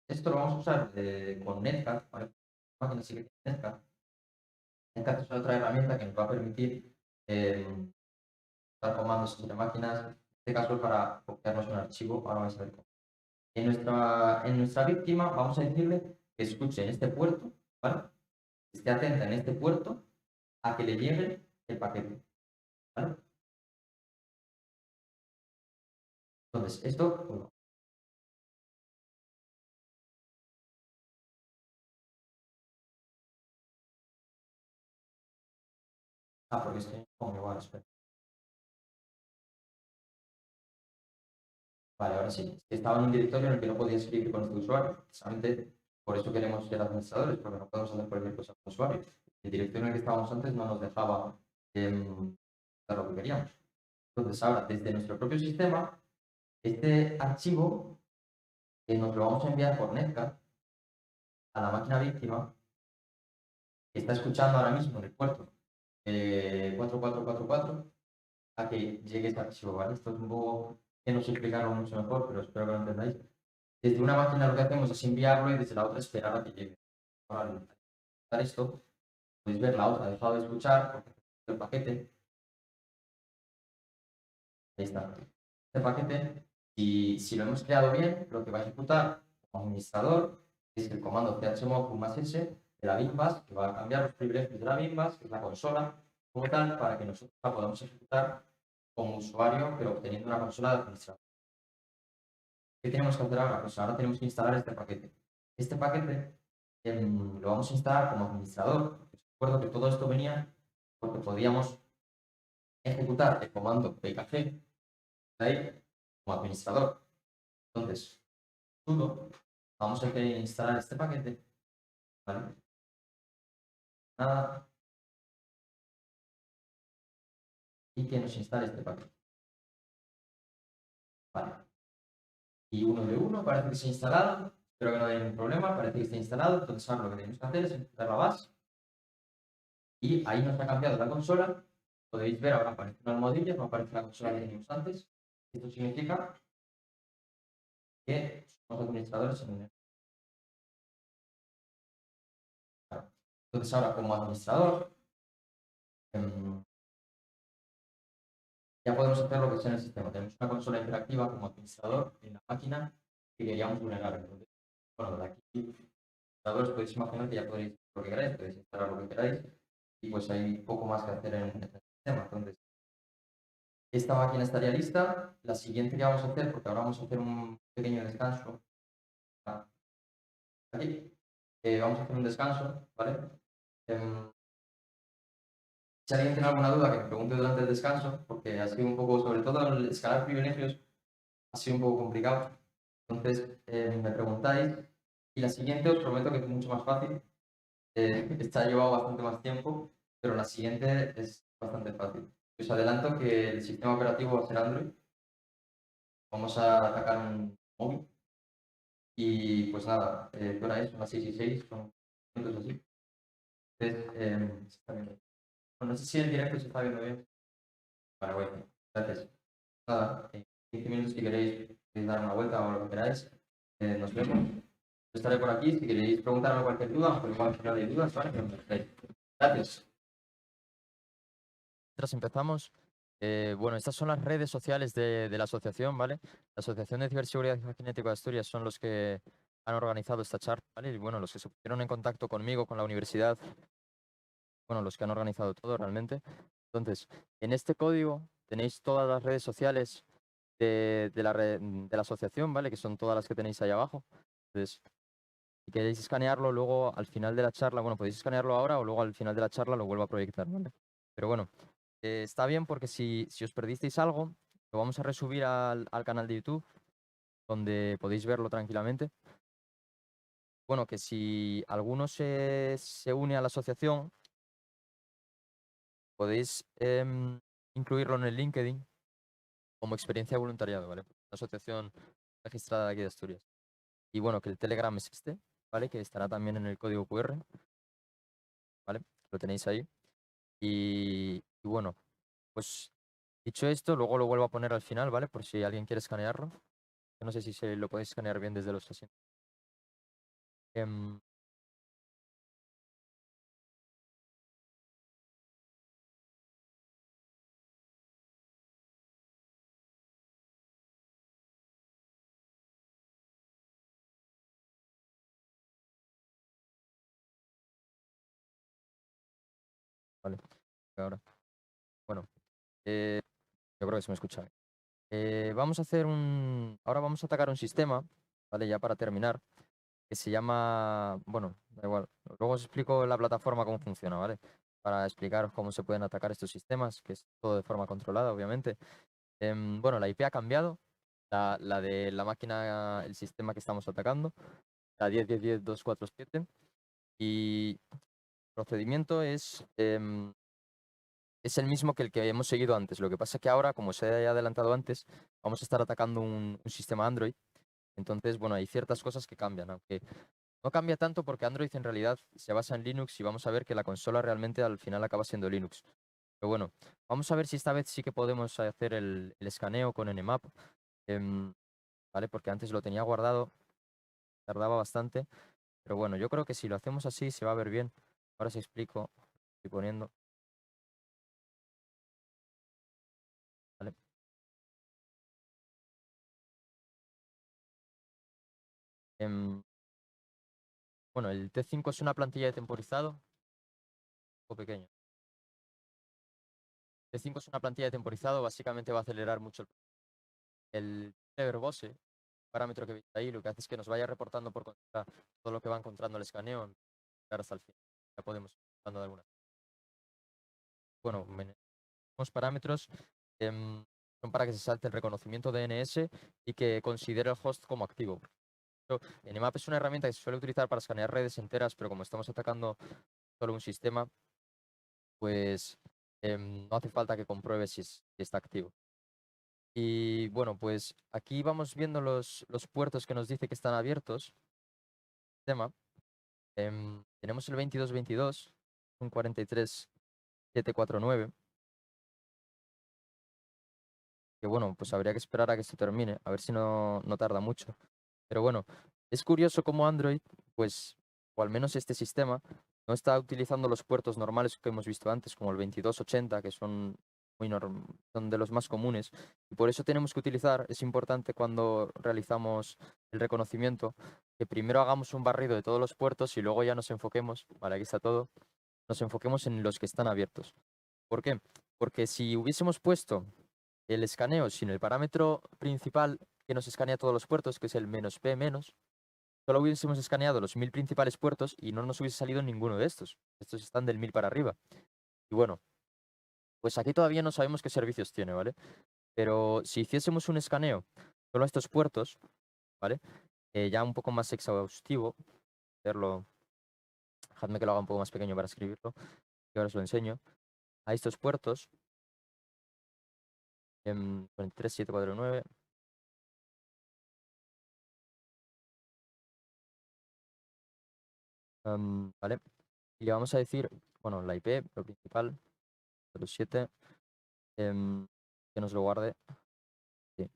Esto lo vamos a usar con Netcat, ¿vale? La máquina sí que tiene Netcat. Netcat es otra herramienta que nos va a permitir usar comandos entre máquinas, en este caso para copiarnos un archivo. Ahora vais a ver cómo. En nuestra víctima vamos a decirle que escuche en este puerto, ¿vale? Que esté atenta en este puerto a que le llegue el paquete, ¿vale? Entonces, esto, pues, porque es que como igual, espera. Vale, ahora sí. Es que estaba en un directorio en el que no podía escribir con este usuario. Precisamente por eso queremos ser administradores, porque no podemos hacer cualquier cosa con el usuario. El directorio en el que estábamos antes no nos dejaba hacer lo que queríamos. Entonces, ahora, desde nuestro propio sistema, este archivo nos lo vamos a enviar por Netcat a la máquina víctima que está escuchando ahora mismo en el puerto 4444 a que llegue este archivo, ¿vale? Esto es un poco que no sé explicarlo mucho mejor, pero espero que lo entendáis. Desde una máquina lo que hacemos es enviarlo y desde la otra esperar a que llegue. Ahora, al hacer esto, podéis ver la otra ha dejado de escuchar porque el paquete, ahí está, este paquete, y si lo hemos creado bien, lo que va a ejecutar como administrador es el comando chmod más s de la Bimbas, que va a cambiar los privilegios de la Bimbas, que es la consola, como tal, para que nosotros la podamos ejecutar como usuario, pero obteniendo una consola de administrador. ¿Qué tenemos que hacer ahora? Pues ahora tenemos que instalar este paquete. Este paquete lo vamos a instalar como administrador. Recuerdo que todo esto venía porque podíamos ejecutar el comando pkg de ahí como administrador. Entonces, sudo, vamos a querer instalar este paquete, ¿vale? Nada, y que nos instale este paquete. Vale. Y uno de uno parece que se ha instalado. Espero que no haya ningún problema. Parece que está instalado. Entonces, ahora lo que tenemos que hacer es empezar la base. Y ahí nos ha cambiado la consola. Podéis ver, ahora aparece una almohadilla, no aparece la consola que teníamos antes. Esto significa que somos administradores en el. Entonces, ahora como administrador, ya podemos hacer lo que sea en el sistema. Tenemos una consola interactiva como administrador en la máquina que queríamos vulnerar. Entonces, bueno, de aquí, administradores, podéis imaginar que ya podéis hacer lo que queráis, podéis instalar lo que queráis y pues hay poco más que hacer en el sistema. Entonces, esta máquina estaría lista. La siguiente que vamos a hacer, porque ahora vamos a hacer un pequeño descanso. Aquí vamos a hacer un descanso, ¿vale? Si alguien tiene alguna duda, que me pregunte durante el descanso, porque ha sido un poco, sobre todo el escalar privilegios, ha sido un poco complicado. Entonces, me preguntáis. Y la siguiente os prometo que es mucho más fácil. Esta ha llevado bastante más tiempo, pero la siguiente es bastante fácil. Os adelanto que el sistema operativo va a ser Android. Vamos a atacar un móvil. Y pues nada, ¿qué hora es? Son las 6:06, son minutos así. Entonces, se está viendo. Bueno, no sé si en directo se está viendo bien. Vale, bueno, gracias. Nada, en 15 minutos si queréis dar una vuelta o lo que queráis, nos vemos. Yo estaré por aquí si queréis preguntarme cualquier duda, por igual si no hay dudas, ¿vale? Gracias. Mientras empezamos, bueno, estas son las redes sociales de la asociación, ¿vale? La Asociación de Ciberseguridad y Cibernética de Asturias son los que han organizado esta charla, ¿vale? Y bueno, los que se pusieron en contacto conmigo, con la universidad, bueno, los que han organizado todo realmente. Entonces, en este código tenéis todas las redes sociales de la asociación, ¿vale? Que son todas las que tenéis ahí abajo. Entonces, si queréis escanearlo luego al final de la charla, bueno, podéis escanearlo ahora o luego al final de la charla lo vuelvo a proyectar, ¿vale? Pero bueno, está bien porque si os perdisteis algo, lo vamos a resubir al canal de YouTube, donde podéis verlo tranquilamente. Bueno, que si alguno se une a la asociación, podéis incluirlo en el LinkedIn como experiencia de voluntariado, ¿vale? Una asociación registrada de aquí de Asturias. Y bueno, que el Telegram es este, ¿vale? Que estará también en el código QR, ¿vale? Lo tenéis ahí. Y bueno, pues dicho esto, luego lo vuelvo a poner al final, ¿vale? Por si alguien quiere escanearlo. Yo no sé si se lo podéis escanear bien desde los asientos. Em, vale, ahora. Bueno, yo creo que se me escucha bien. Vamos a hacer ahora vamos a atacar un sistema, ¿vale? Ya para terminar, que se llama... Bueno, da igual. Luego os explico la plataforma cómo funciona, ¿vale? Para explicaros cómo se pueden atacar estos sistemas, que es todo de forma controlada, obviamente. Bueno, la IP ha cambiado, la de la máquina, el sistema que estamos atacando, la 10.10.10.247, y el procedimiento es el mismo que el que hemos seguido antes. Lo que pasa es que ahora, como se ha adelantado antes, vamos a estar atacando un sistema Android. Entonces, bueno, hay ciertas cosas que cambian, aunque no cambia tanto porque Android en realidad se basa en Linux y vamos a ver que la consola realmente al final acaba siendo Linux. Pero bueno, vamos a ver si esta vez sí que podemos hacer el escaneo con Nmap, ¿vale? Porque antes lo tenía guardado, tardaba bastante. Pero bueno, yo creo que si lo hacemos así se va a ver bien. Ahora os explico, estoy poniendo, ¿vale? Em, bueno, el T5 es una plantilla de temporizado, un poco pequeño. T5 es una plantilla de temporizado, básicamente va a acelerar mucho el verbose, parámetro que veis ahí, lo que hace es que nos vaya reportando por contra todo lo que va encontrando el escaneo, llegar hasta el final. Ya podemos ir hablando de algunas. Bueno, los parámetros son para que se salte el reconocimiento DNS y que considere el host como activo. Nmap es una herramienta que se suele utilizar para escanear redes enteras, pero como estamos atacando solo un sistema, pues no hace falta que compruebe si está activo. Y bueno, pues aquí vamos viendo los puertos que nos dice que están abiertos. Tema. Tenemos el 2222, un 43749, que bueno, pues habría que esperar a que esto termine, a ver si no tarda mucho. Pero bueno, es curioso cómo Android, pues, o al menos este sistema, no está utilizando los puertos normales que hemos visto antes, como el 2280, que son son de los más comunes. Y por eso tenemos que utilizar, es importante cuando realizamos el reconocimiento, que primero hagamos un barrido de todos los puertos y luego ya nos enfoquemos, vale, aquí está todo, nos enfoquemos en los que están abiertos. ¿Por qué? Porque si hubiésemos puesto el escaneo sin el parámetro principal que nos escanea todos los puertos, que es el "-p-", solo hubiésemos escaneado los 1000 principales puertos y no nos hubiese salido ninguno de estos. Estos están del 1000 para arriba. Y bueno, pues aquí todavía no sabemos qué servicios tiene, ¿vale? Pero si hiciésemos un escaneo solo a estos puertos, ¿vale? Ya un poco más exhaustivo, hacerlo, dejadme que lo haga un poco más pequeño para escribirlo, y ahora os lo enseño. A estos puertos, en 3.749, ¿vale? Y le vamos a decir, bueno, la IP, lo principal, 07, que nos lo guarde. Sí.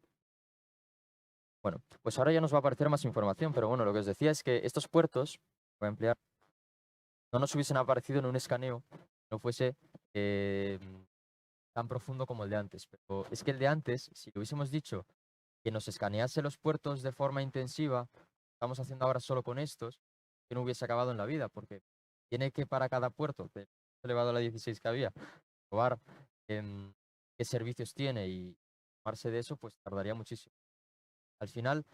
Bueno, pues ahora ya nos va a aparecer más información, pero bueno, lo que os decía es que estos puertos, voy a ampliar, no nos hubiesen aparecido en un escaneo, no fuese tan profundo como el de antes. Pero es que el de antes, si le hubiésemos dicho que nos escanease los puertos de forma intensiva, estamos haciendo ahora solo con estos, que no hubiese acabado en la vida, porque tiene que para cada puerto, elevado a la 16 que había, probar qué servicios tiene y tomarse de eso, pues tardaría muchísimo. Al final,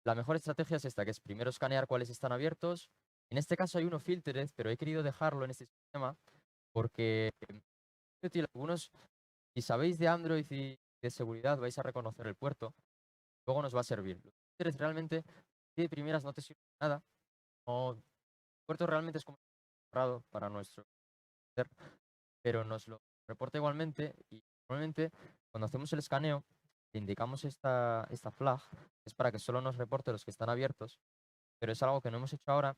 la mejor estrategia es esta, que es primero escanear cuáles están abiertos. En este caso hay uno filtered, pero he querido dejarlo en este sistema porque es útil. Algunos
Si sabéis de Android y de seguridad, vais a reconocer el puerto. Luego nos va a servir. Los filters realmente, de primeras no te sirven de nada. El puerto realmente es como cerrado para nuestro user, pero nos lo reporta igualmente y normalmente cuando hacemos el escaneo le indicamos esta flag, que es para que solo nos reporte los que están abiertos, pero es algo que no hemos hecho ahora,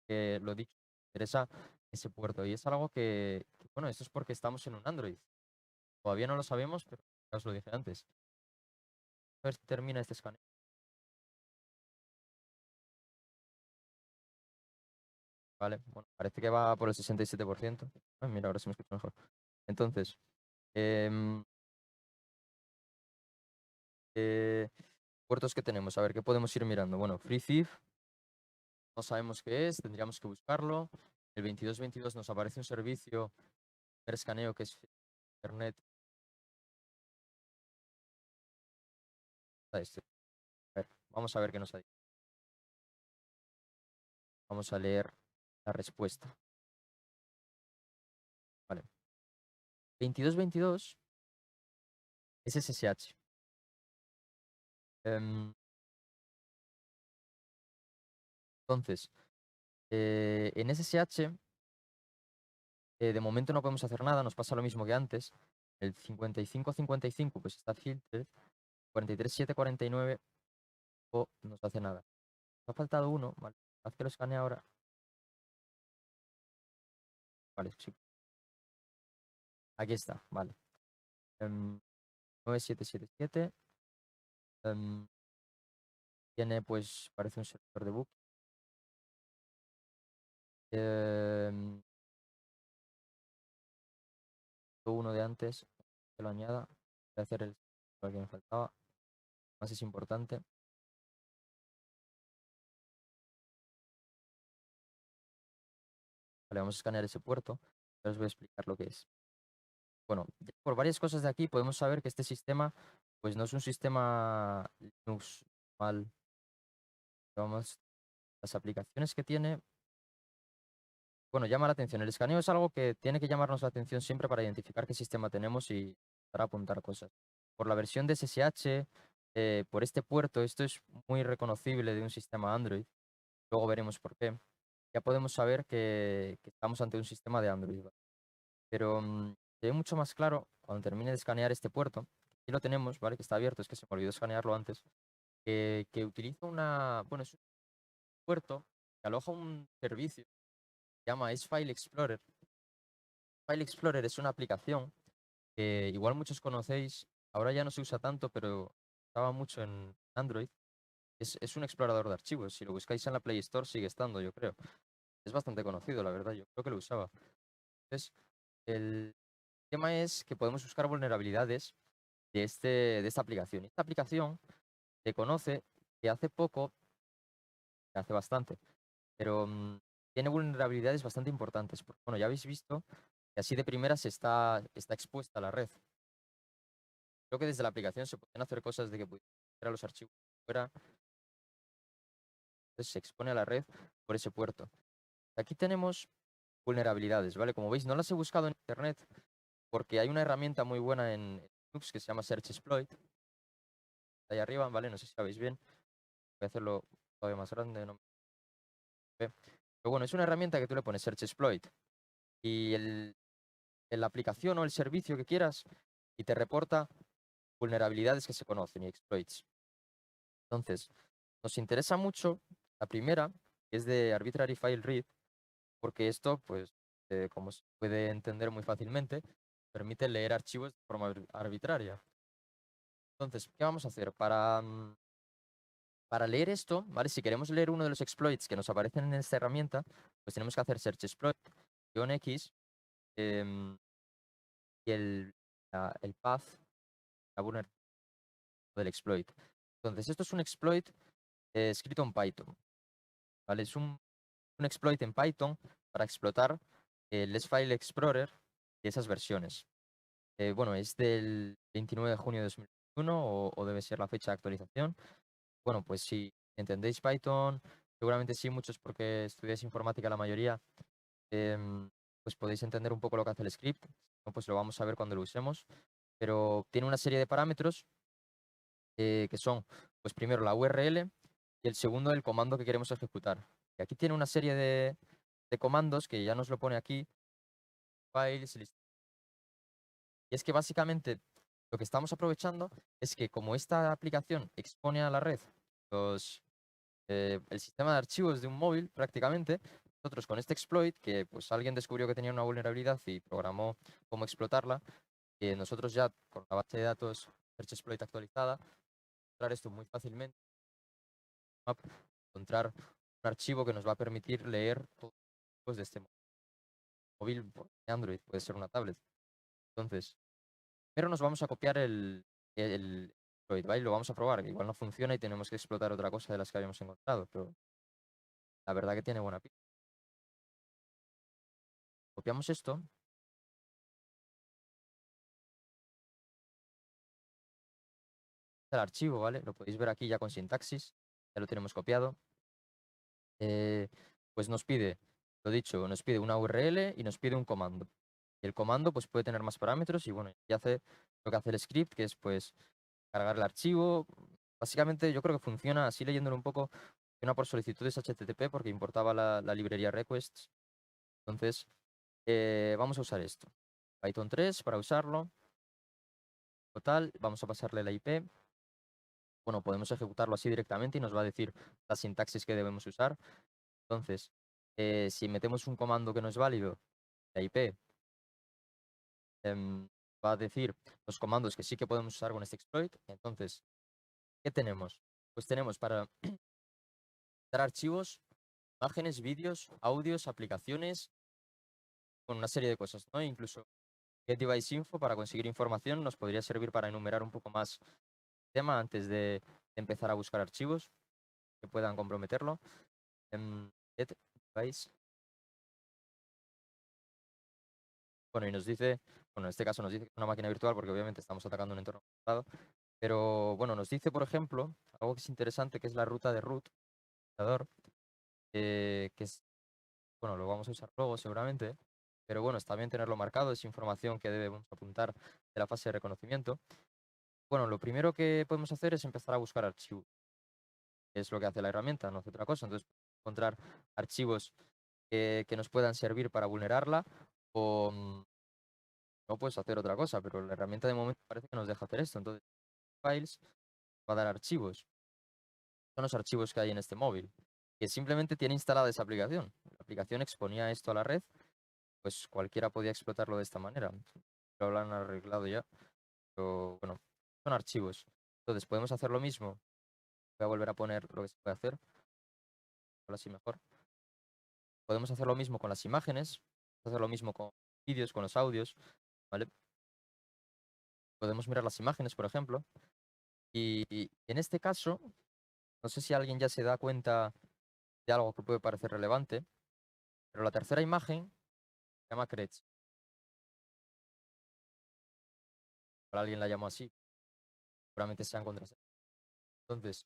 que lo dicho, interesa ese puerto y es algo bueno, esto es porque estamos en un Android. Todavía no lo sabemos, pero ya os lo dije antes. A ver si termina este escaneo. Vale, bueno, parece que va por el 67%. Ay, mira, ahora sí me escucho mejor. Entonces, em, eh, puertos que tenemos, a ver, ¿qué podemos ir mirando? Bueno, FreeThief, no sabemos qué es, tendríamos que buscarlo. El 2222 nos aparece un servicio de escaneo que es Internet. A ver, vamos a ver qué nos ha dicho. Vamos a leer la respuesta. Vale. 2222 es SSH. Em, entonces, en SSH, de momento no podemos hacer nada, nos pasa lo mismo que antes. El 5555 pues está filtered. 43749 o no se hace nada. Nos ha faltado uno, vale. Haz que lo escanee ahora. Vale, sí. Aquí está, vale. 9777. Tiene, pues, parece un servidor de book. Uno de antes, que lo añada. Voy a hacer el que me faltaba. Más es importante. Vale, vamos a escanear ese puerto. Ahora os voy a explicar lo que es. Bueno, por varias cosas de aquí podemos saber que este sistema, pues no es un sistema Linux normal. Vamos, las aplicaciones que tiene, bueno, llama la atención. El escaneo es algo que tiene que llamarnos la atención siempre para identificar qué sistema tenemos y para apuntar cosas. Por la versión de SSH, por este puerto, esto es muy reconocible de un sistema Android. Luego veremos por qué. Ya podemos saber que estamos ante un sistema de Android, ¿vale? Pero se ve mucho más claro cuando termine de escanear este puerto. Aquí lo tenemos, ¿vale? Que está abierto, es que se me olvidó escanearlo antes. Que utiliza bueno, es un puerto que aloja un servicio que se llama File Explorer. File Explorer es una aplicación que igual muchos conocéis, ahora ya no se usa tanto, pero estaba mucho en Android. Es un explorador de archivos. Si lo buscáis en la Play Store sigue estando, yo creo. Es bastante conocido, la verdad. Yo creo que lo usaba. Entonces, el tema es que podemos buscar vulnerabilidades de esta aplicación. Y esta aplicación se conoce que hace poco, que hace bastante, pero tiene vulnerabilidades bastante importantes. Porque, bueno, ya habéis visto que así de primeras está expuesta a la red. Creo que desde la aplicación se pueden hacer cosas de que pudiera a los archivos fuera, entonces se expone a la red por ese puerto. Aquí tenemos vulnerabilidades, ¿vale? Como veis, no las he buscado en internet porque hay una herramienta muy buena en Linux que se llama Search Exploit. Ahí arriba, ¿vale? No sé si la veis bien. Voy a hacerlo todavía más grande. No me ve. Pero bueno, es una herramienta que tú le pones Search Exploit y la aplicación o el servicio que quieras y te reporta vulnerabilidades que se conocen y exploits. Entonces, nos interesa mucho la primera, que es de Arbitrary File Read, porque esto, pues, como se puede entender muy fácilmente, permite leer archivos de forma arbitraria. Entonces, ¿qué vamos a hacer? Para leer esto, ¿vale? Si queremos leer uno de los exploits que nos aparecen en esta herramienta, pues tenemos que hacer search exploit, -x, em, y el path, la vulnerabilidad del exploit. Entonces, esto es un exploit escrito en Python, ¿vale? Es un exploit en Python para explotar el File Explorer y esas versiones. Bueno, es del 29 de junio de 2021 o debe ser la fecha de actualización. Bueno, pues si entendéis Python, seguramente sí, muchos porque estudiáis informática la mayoría, pues podéis entender un poco lo que hace el script. Si no, pues lo vamos a ver cuando lo usemos. pero tiene una serie de parámetros que son, pues primero la URL y el segundo el comando que queremos ejecutar. Y aquí tiene una serie de comandos que ya nos lo pone aquí, files, y es que básicamente lo que estamos aprovechando es que como esta aplicación expone a la red el sistema de archivos de un móvil prácticamente, nosotros con este exploit, que pues alguien descubrió que tenía una vulnerabilidad y programó cómo explotarla, que nosotros ya con la base de datos Search Exploit actualizada, encontrar esto muy fácilmente, encontrar un archivo que nos va a permitir leer todos los archivos de este móvil de Android, puede ser una tablet. Entonces, primero nos vamos a copiar el exploit, ¿vale? Lo vamos a probar, que igual no funciona y tenemos que explotar otra cosa de las que habíamos encontrado, pero la verdad que tiene buena pinta. Copiamos esto, el archivo, ¿vale? Lo podéis ver aquí ya con sintaxis, ya lo tenemos copiado. Pues nos pide, lo dicho, nos pide una URL y nos pide un comando. Y el comando pues puede tener más parámetros y bueno, y hace lo que hace el script, que es pues cargar el archivo. Básicamente yo creo que funciona, así leyéndolo un poco, funciona por solicitudes HTTP porque importaba la librería requests. Entonces, vamos a usar esto. Python 3 para usarlo. Total, vamos a pasarle la IP. Bueno, podemos ejecutarlo así directamente y nos va a decir la sintaxis que debemos usar. Entonces, si metemos un comando que no es válido, la IP va a decir los comandos que sí que podemos usar con este exploit. Entonces, ¿qué tenemos? Pues tenemos para dar archivos, imágenes, vídeos, audios, aplicaciones, con una serie de cosas, ¿no? Incluso GetDeviceInfo para conseguir información nos podría servir para enumerar un poco más el tema antes de empezar a buscar archivos que puedan comprometerlo. GetDevice. Bueno, y nos dice, bueno, en este caso nos dice que es una máquina virtual porque obviamente estamos atacando un entorno controlado. Pero bueno, nos dice, por ejemplo, algo que es interesante, que es la ruta de root, que es, bueno, lo vamos a usar luego seguramente, pero bueno, está bien tenerlo marcado, es información que debemos apuntar de la fase de reconocimiento. Bueno, lo primero que podemos hacer es empezar a buscar archivos, que es lo que hace la herramienta, no hace otra cosa. Entonces, encontrar archivos que nos puedan servir para vulnerarla o no puedes hacer otra cosa, pero la herramienta de momento parece que nos deja hacer esto. Entonces, files va a dar archivos. Son los archivos que hay en este móvil, que simplemente tiene instalada esa aplicación. La aplicación exponía esto a la red, pues cualquiera podía explotarlo de esta manera. Lo han arreglado ya, pero bueno, son archivos. Entonces podemos hacer lo mismo. Voy a volver a poner lo que se puede hacer, ahora sí mejor. Podemos hacer lo mismo con las imágenes, hacer lo mismo con vídeos, con los audios, ¿vale? Podemos mirar las imágenes, por ejemplo. Y en este caso, no sé si alguien ya se da cuenta de algo que puede parecer relevante, pero la tercera imagen se llama Cretch. Alguien la llamó así, seguramente sean contraseñas. Entonces,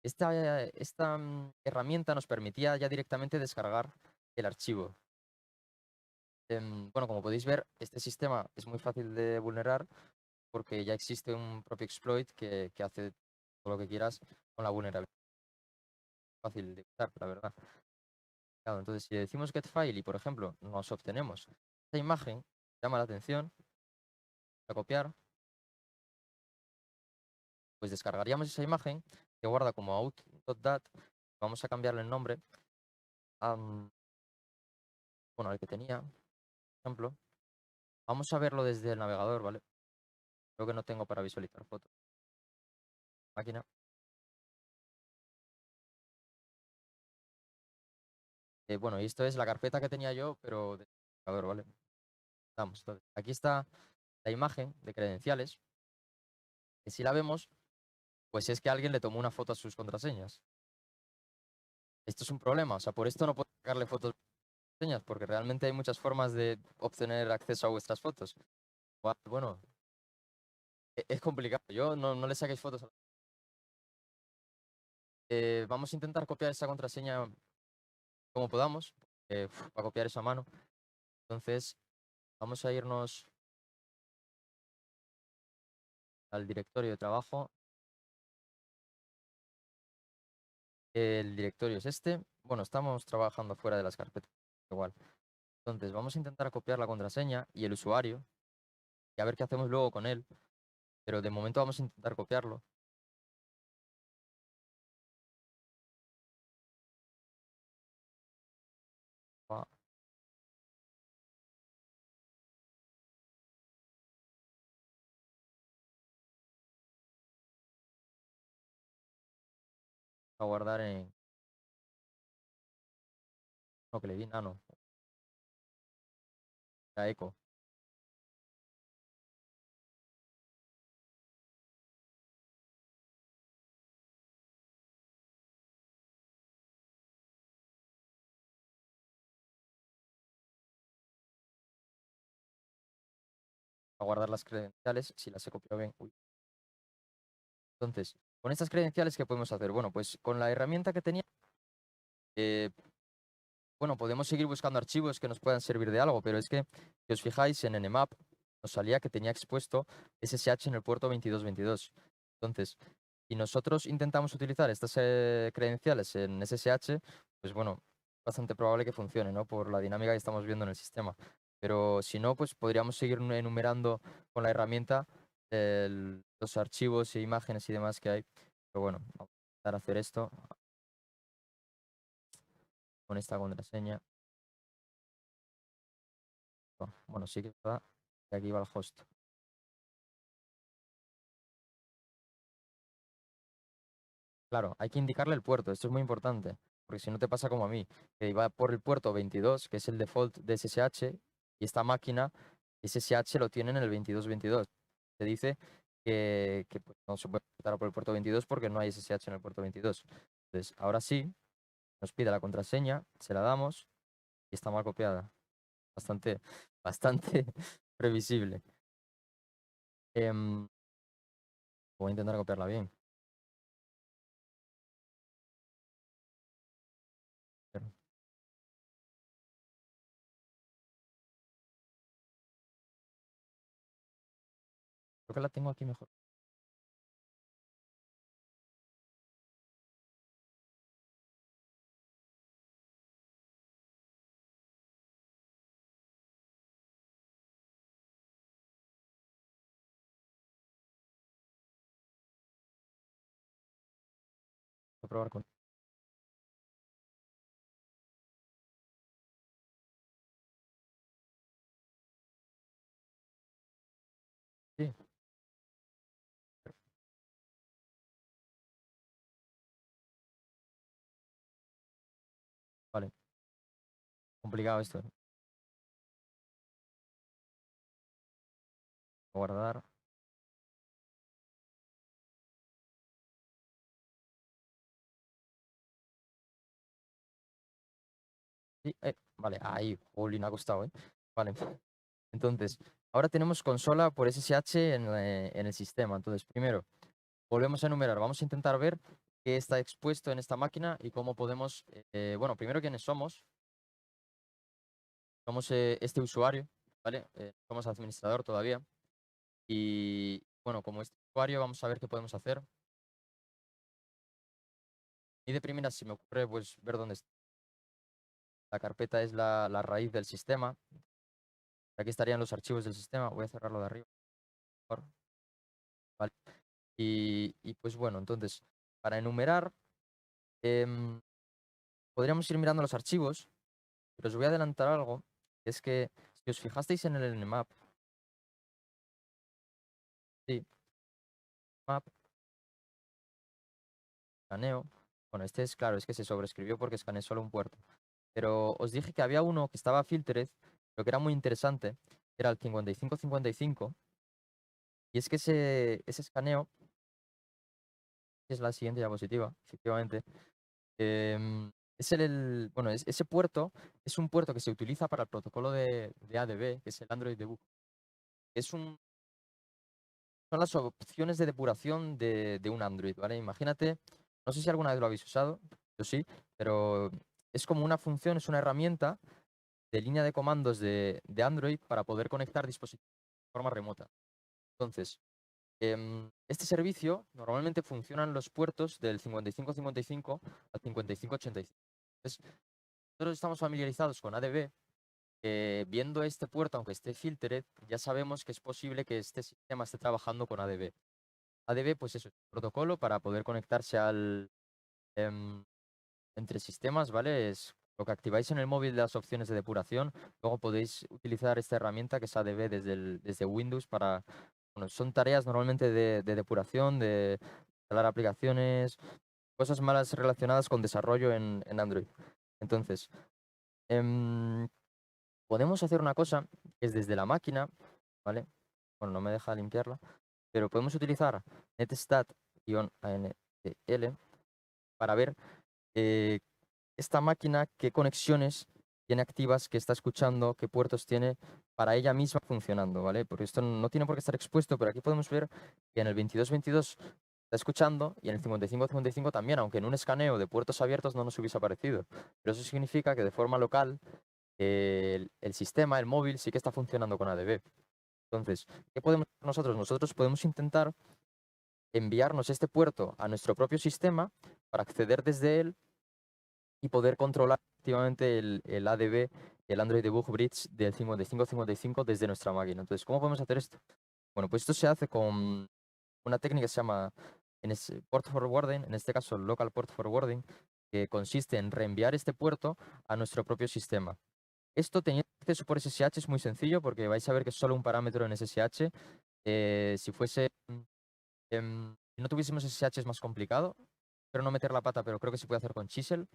esta herramienta nos permitía ya directamente descargar el archivo. Bueno, como podéis ver, este sistema es muy fácil de vulnerar porque ya existe un propio exploit que hace todo lo que quieras con la vulnerabilidad. Fácil de usar, la verdad. Claro, entonces, si decimos getFile y, por ejemplo, nos obtenemos esta imagen, llama la atención, a copiar, pues descargaríamos esa imagen que guarda como out.dat. Vamos a cambiarle el nombre a, bueno, al que tenía, por ejemplo. Vamos a verlo desde el navegador, ¿vale? Creo que no tengo para visualizar fotos. Máquina. Bueno, y esto es la carpeta que tenía yo, pero del navegador, ¿vale? Vamos, entonces, aquí está la imagen de credenciales. Que si la vemos, pues es que alguien le tomó una foto a sus contraseñas. Esto es un problema, o sea, por esto no puedo sacarle fotos a sus contraseñas, porque realmente hay muchas formas de obtener acceso a vuestras fotos. Bueno, es complicado. Yo no le saquéis fotos a vamos a intentar copiar esa contraseña como podamos, para copiar esa mano. Entonces, vamos a irnos al directorio de trabajo. El directorio es este. Bueno, estamos trabajando fuera de las carpetas, igual. Entonces, vamos a intentar copiar la contraseña y el usuario y a ver qué hacemos luego con él. Pero de momento vamos a intentar copiarlo. Va a guardar en... No, que le di nano. La eco. A guardar las credenciales si las he copiado bien. Uy. Entonces, con estas credenciales, ¿qué podemos hacer? Bueno, pues con la herramienta que tenía, eh, bueno, podemos seguir buscando archivos que nos puedan servir de algo, pero es que, si os fijáis, en Nmap nos salía que tenía expuesto SSH en el puerto 2222. Entonces, si nosotros intentamos utilizar estas credenciales en SSH, pues bueno, bastante probable que funcione, ¿no? Por la dinámica que estamos viendo en el sistema. Pero si no, pues podríamos seguir enumerando con la herramienta los archivos e imágenes y demás que hay. Pero bueno, vamos a intentar hacer esto con esta contraseña. Bueno, sí que es verdad que aquí va el host. Claro, hay que indicarle el puerto, esto es muy importante, porque si no te pasa como a mí, que iba por el puerto 22, que es el default de SSH, y esta máquina SSH lo tiene en el 2222. Te dice que pues, no se puede conectar por el puerto 22 porque no hay SSH en el puerto 22. Entonces, ahora sí, nos pide la contraseña, se la damos y está mal copiada. Bastante, bastante previsible. Voy a intentar copiarla bien. Pero creo que la tengo aquí mejor. Voy a probar con... Sí, vale. Complicado esto. Guardar. Sí, vale, ahí, jolín, ha costado, ¿eh? Vale. Entonces, ahora tenemos consola por SSH en el sistema. Entonces, primero, volvemos a enumerar. Vamos a intentar ver qué está expuesto en esta máquina y cómo podemos, bueno, primero quiénes somos. Somos este usuario, ¿vale? Somos administrador todavía. Y, bueno, como este usuario, vamos a ver qué podemos hacer. Y de primera, si me ocurre, pues ver dónde está. La carpeta es la raíz del sistema. Aquí estarían los archivos del sistema. Voy a cerrarlo de arriba. Por favor. Vale. Y pues bueno, entonces, para enumerar, em, podríamos ir mirando los archivos, pero os voy a adelantar algo, que es que si os fijasteis en el Nmap, sí, map, escaneo, bueno, este es claro, es que se sobreescribió porque escaneé solo un puerto, pero os dije que había uno que estaba filtered, pero que era muy interesante, era el 5555, y es que ese escaneo, que es la siguiente diapositiva, efectivamente, es bueno, ese puerto es un puerto que se utiliza para el protocolo de ADB, que es el Android Debug. Son las opciones de depuración de un Android, ¿vale? Imagínate, no sé si alguna vez lo habéis usado, yo sí, pero es como una función, es una herramienta de línea de comandos de Android para poder conectar dispositivos de forma remota. Entonces, Este servicio normalmente funciona en los puertos del 5555 al 5585. Entonces, nosotros estamos familiarizados con ADB. Viendo este puerto, aunque esté filtered, ya sabemos que es posible que este sistema esté trabajando con ADB. ADB, pues eso, es un protocolo para poder conectarse em, entre sistemas, ¿vale? Es lo que activáis en el móvil de las opciones de depuración. Luego podéis utilizar esta herramienta que es ADB desde Windows para, bueno, son tareas normalmente de depuración, de instalar aplicaciones, cosas malas relacionadas con desarrollo en Android. Entonces, em, podemos hacer una cosa, que es desde la máquina, ¿vale? Bueno, no me deja limpiarla, pero podemos utilizar netstat-antl para ver eh, esta máquina qué conexiones tiene activas, qué está escuchando, qué puertos tiene para ella misma funcionando, ¿vale? Porque esto no tiene por qué estar expuesto, pero aquí podemos ver que en el 2222 está escuchando y en el 5555 también, aunque en un escaneo de puertos abiertos no nos hubiese aparecido. Pero eso significa que de forma local el sistema, el móvil, sí que está funcionando con ADB. Entonces, ¿qué podemos hacer nosotros? Nosotros podemos intentar enviarnos este puerto a nuestro propio sistema para acceder desde él y poder controlar activamente el ADB, el Android Debug Bridge del 5555 desde nuestra máquina. Entonces, ¿cómo podemos hacer esto? Bueno, pues esto se hace con una técnica que se llama port forwarding, en este caso local port forwarding, que consiste en reenviar este puerto a nuestro propio sistema. Esto teniendo acceso por SSH es muy sencillo porque vais a ver que es solo un parámetro en SSH. Si fuese, si no tuviésemos SSH es más complicado. Espero no meter la pata, pero creo que se puede hacer con Chisel.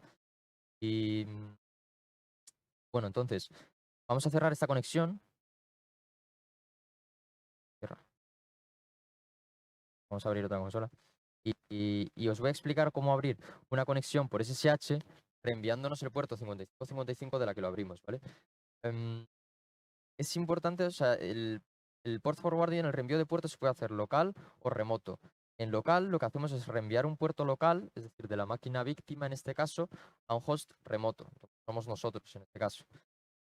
Y bueno, entonces, vamos a cerrar esta conexión. Cierra. Vamos a abrir otra consola. Y os voy a explicar cómo abrir una conexión por SSH reenviándonos el puerto 5555 de la que lo abrimos, ¿vale? Es importante, o sea, el port forwarding, el reenvío de puertos se puede hacer local o remoto. En local lo que hacemos es reenviar un puerto local, es decir, de la máquina víctima en este caso, a un host remoto. Somos nosotros en este caso.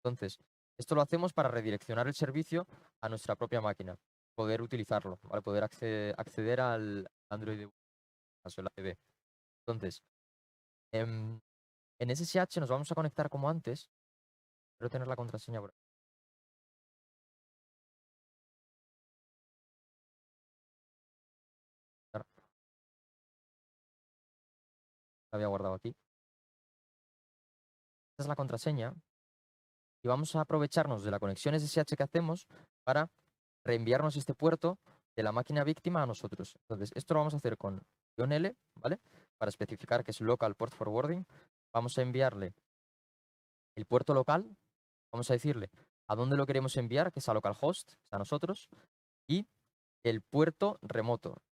Entonces, esto lo hacemos para redireccionar el servicio a nuestra propia máquina, poder utilizarlo, ¿vale? Poder acceder al Android de caso, el ADB. Entonces, en SSH nos vamos a conectar como antes. Espero tener la contraseña por aquí. La había guardado aquí. Esta es la contraseña. Y vamos a aprovecharnos de la conexión SSH que hacemos para reenviarnos este puerto de la máquina víctima a nosotros. Entonces, esto lo vamos a hacer con -L, ¿vale? Para especificar que es local port forwarding. Vamos a enviarle el puerto local, vamos a decirle a dónde lo queremos enviar, que es a localhost, a nosotros, y el puerto remoto.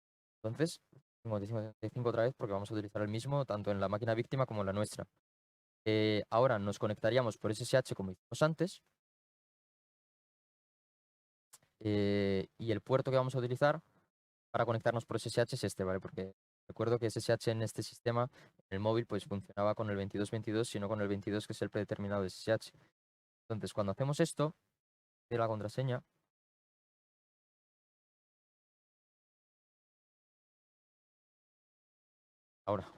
Entonces, 55 otra vez porque vamos a utilizar el mismo tanto en la máquina víctima como en la nuestra. Ahora nos conectaríamos por SSH como hicimos antes. Y el puerto que vamos a utilizar para conectarnos por SSH es este, ¿vale? Porque recuerdo que SSH en este sistema, en el móvil, pues funcionaba con el 2222, sino con el 22, que es el predeterminado de SSH. Entonces, cuando hacemos esto, de la contraseña, ahora,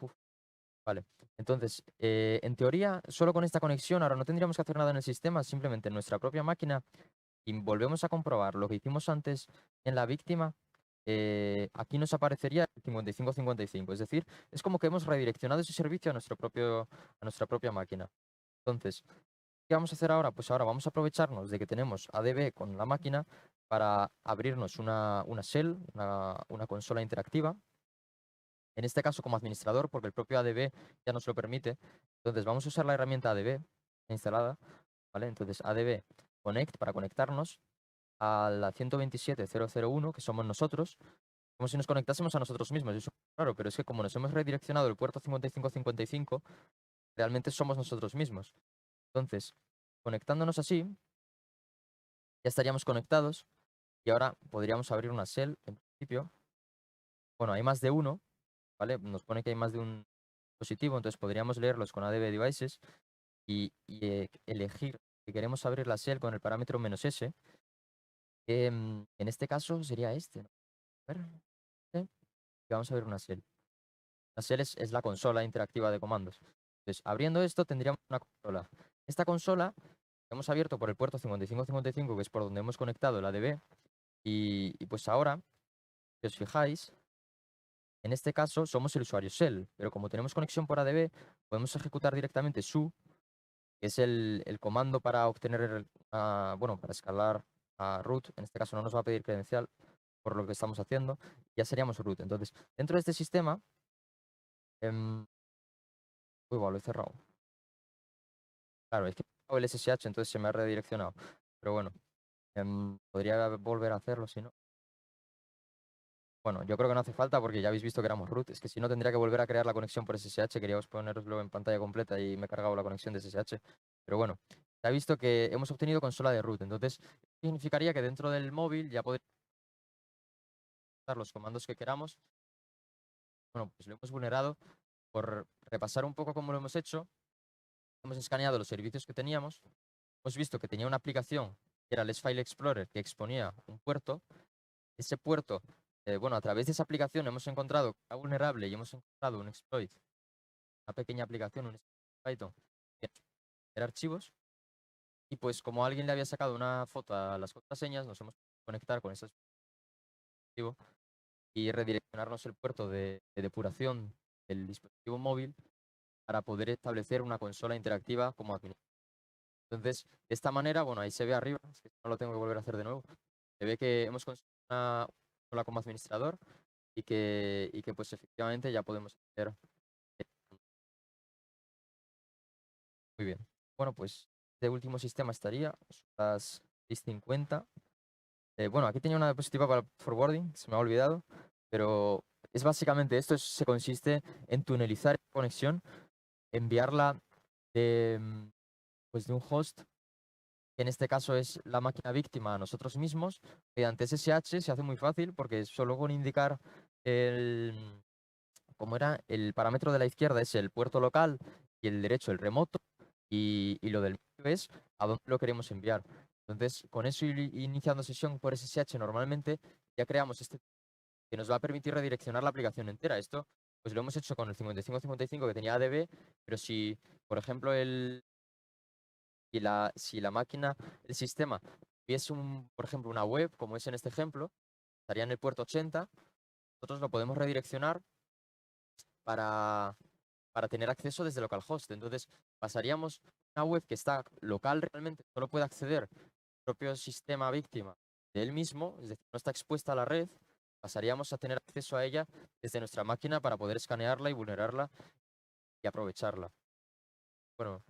vale. Entonces, en teoría, solo con esta conexión, ahora no tendríamos que hacer nada en el sistema, simplemente en nuestra propia máquina, y volvemos a comprobar lo que hicimos antes en la víctima. Aquí nos aparecería el 5555, es decir, es como que hemos redireccionado ese servicio a nuestra propia máquina. Entonces, ¿qué vamos a hacer ahora? Pues ahora vamos a aprovecharnos de que tenemos ADB con la máquina para abrirnos una shell, una consola interactiva. En este caso como administrador, porque el propio ADB ya nos lo permite. Entonces vamos a usar la herramienta ADB instalada, ¿vale? Entonces ADB connect para conectarnos a la 127.0.0.1, que somos nosotros, como si nos conectásemos a nosotros mismos. Eso es raro, pero es que como nos hemos redireccionado el puerto 5555, realmente somos nosotros mismos. Entonces, conectándonos así, ya estaríamos conectados y ahora podríamos abrir una shell en principio. Bueno, hay más de uno, ¿vale? Nos pone que hay más de un dispositivo, entonces podríamos leerlos con ADB Devices y elegir que queremos abrir la shell con el parámetro -s. En este caso sería este, ¿no? A ver, y vamos a ver una shell. La shell es la consola interactiva de comandos. Entonces, abriendo esto tendríamos una consola. Esta consola la hemos abierto por el puerto 5555, que es por donde hemos conectado la ADB. Y pues ahora, si os fijáis, en este caso somos el usuario shell, pero como tenemos conexión por ADB, podemos ejecutar directamente su, que es el comando para obtener, bueno, para escalar a root. En este caso no nos va a pedir credencial por lo que estamos haciendo. Ya seríamos root. Entonces, dentro de este sistema, uy, bueno, lo he cerrado. Claro, es que he cerrado el SSH, entonces se me ha redireccionado. Pero bueno, podría volver a hacerlo si no. Bueno, yo creo que no hace falta porque ya habéis visto que éramos root. Es que si no tendría que volver a crear la conexión por SSH. Queríamos poneroslo en pantalla completa y me he cargado la conexión de SSH. Pero bueno, se ha visto que hemos obtenido consola de root. Entonces, significaría que dentro del móvil ya podríamos usar los comandos que queramos. Bueno, pues lo hemos vulnerado. Por repasar un poco cómo lo hemos hecho, hemos escaneado los servicios que teníamos. Hemos visto que tenía una aplicación que era el File Explorer que exponía un puerto. Ese puerto, bueno, a través de esa aplicación hemos encontrado que era vulnerable y hemos encontrado un exploit, una pequeña aplicación, un Python, que era archivos. Y pues como alguien le había sacado una foto a las contraseñas, nos hemos podido conectar con ese dispositivo y redireccionarnos el puerto de depuración del dispositivo móvil para poder establecer una consola interactiva como administrador. Entonces, de esta manera, bueno, ahí se ve arriba, es que no lo tengo que volver a hacer de nuevo. Se ve que hemos conseguido una consola como administrador y que pues efectivamente ya podemos hacer. Muy bien. Bueno, pues este último sistema estaría son las 6:50. Bueno, aquí tenía una diapositiva para forwarding, se me ha olvidado, pero es básicamente esto, se consiste en tunelizar la conexión, enviarla de, pues de un host, que en este caso es la máquina víctima, a nosotros mismos. Mediante SSH se hace muy fácil porque solo con indicar el, ¿cómo era? El parámetro de la izquierda es el puerto local y el derecho el remoto, y lo del medio es a dónde lo queremos enviar. Entonces, con eso iniciando sesión por SSH normalmente, ya creamos este que nos va a permitir redireccionar la aplicación entera. Esto pues lo hemos hecho con el 5555 que tenía ADB, pero si, por ejemplo, si la máquina, el sistema, tuviese por ejemplo, una web, como es en este ejemplo, estaría en el puerto 80, nosotros lo podemos redireccionar para tener acceso desde localhost. Entonces, pasaríamos una web que está local realmente, solo puede acceder al propio sistema víctima de él mismo, es decir, no está expuesta a la red, pasaríamos a tener acceso a ella desde nuestra máquina para poder escanearla y vulnerarla y aprovecharla. Bueno,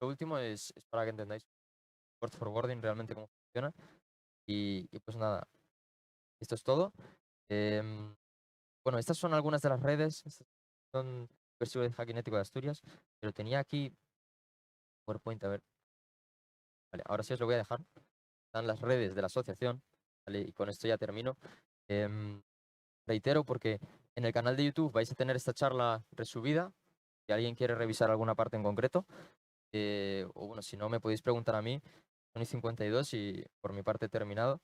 lo último es para que entendáis port forwarding realmente cómo funciona. Y pues nada, esto es todo. Bueno, estas son algunas de las redes. Estas son versión de Hacking Ético de Asturias, pero tenía aquí PowerPoint, a ver. Vale, ahora sí os lo voy a dejar. Están las redes de la asociación, ¿vale? Y con esto ya termino. Reitero, porque en el canal de YouTube vais a tener esta charla resubida. Si alguien quiere revisar alguna parte en concreto, o bueno, si no, me podéis preguntar a mí, Sony52, y por mi parte he terminado.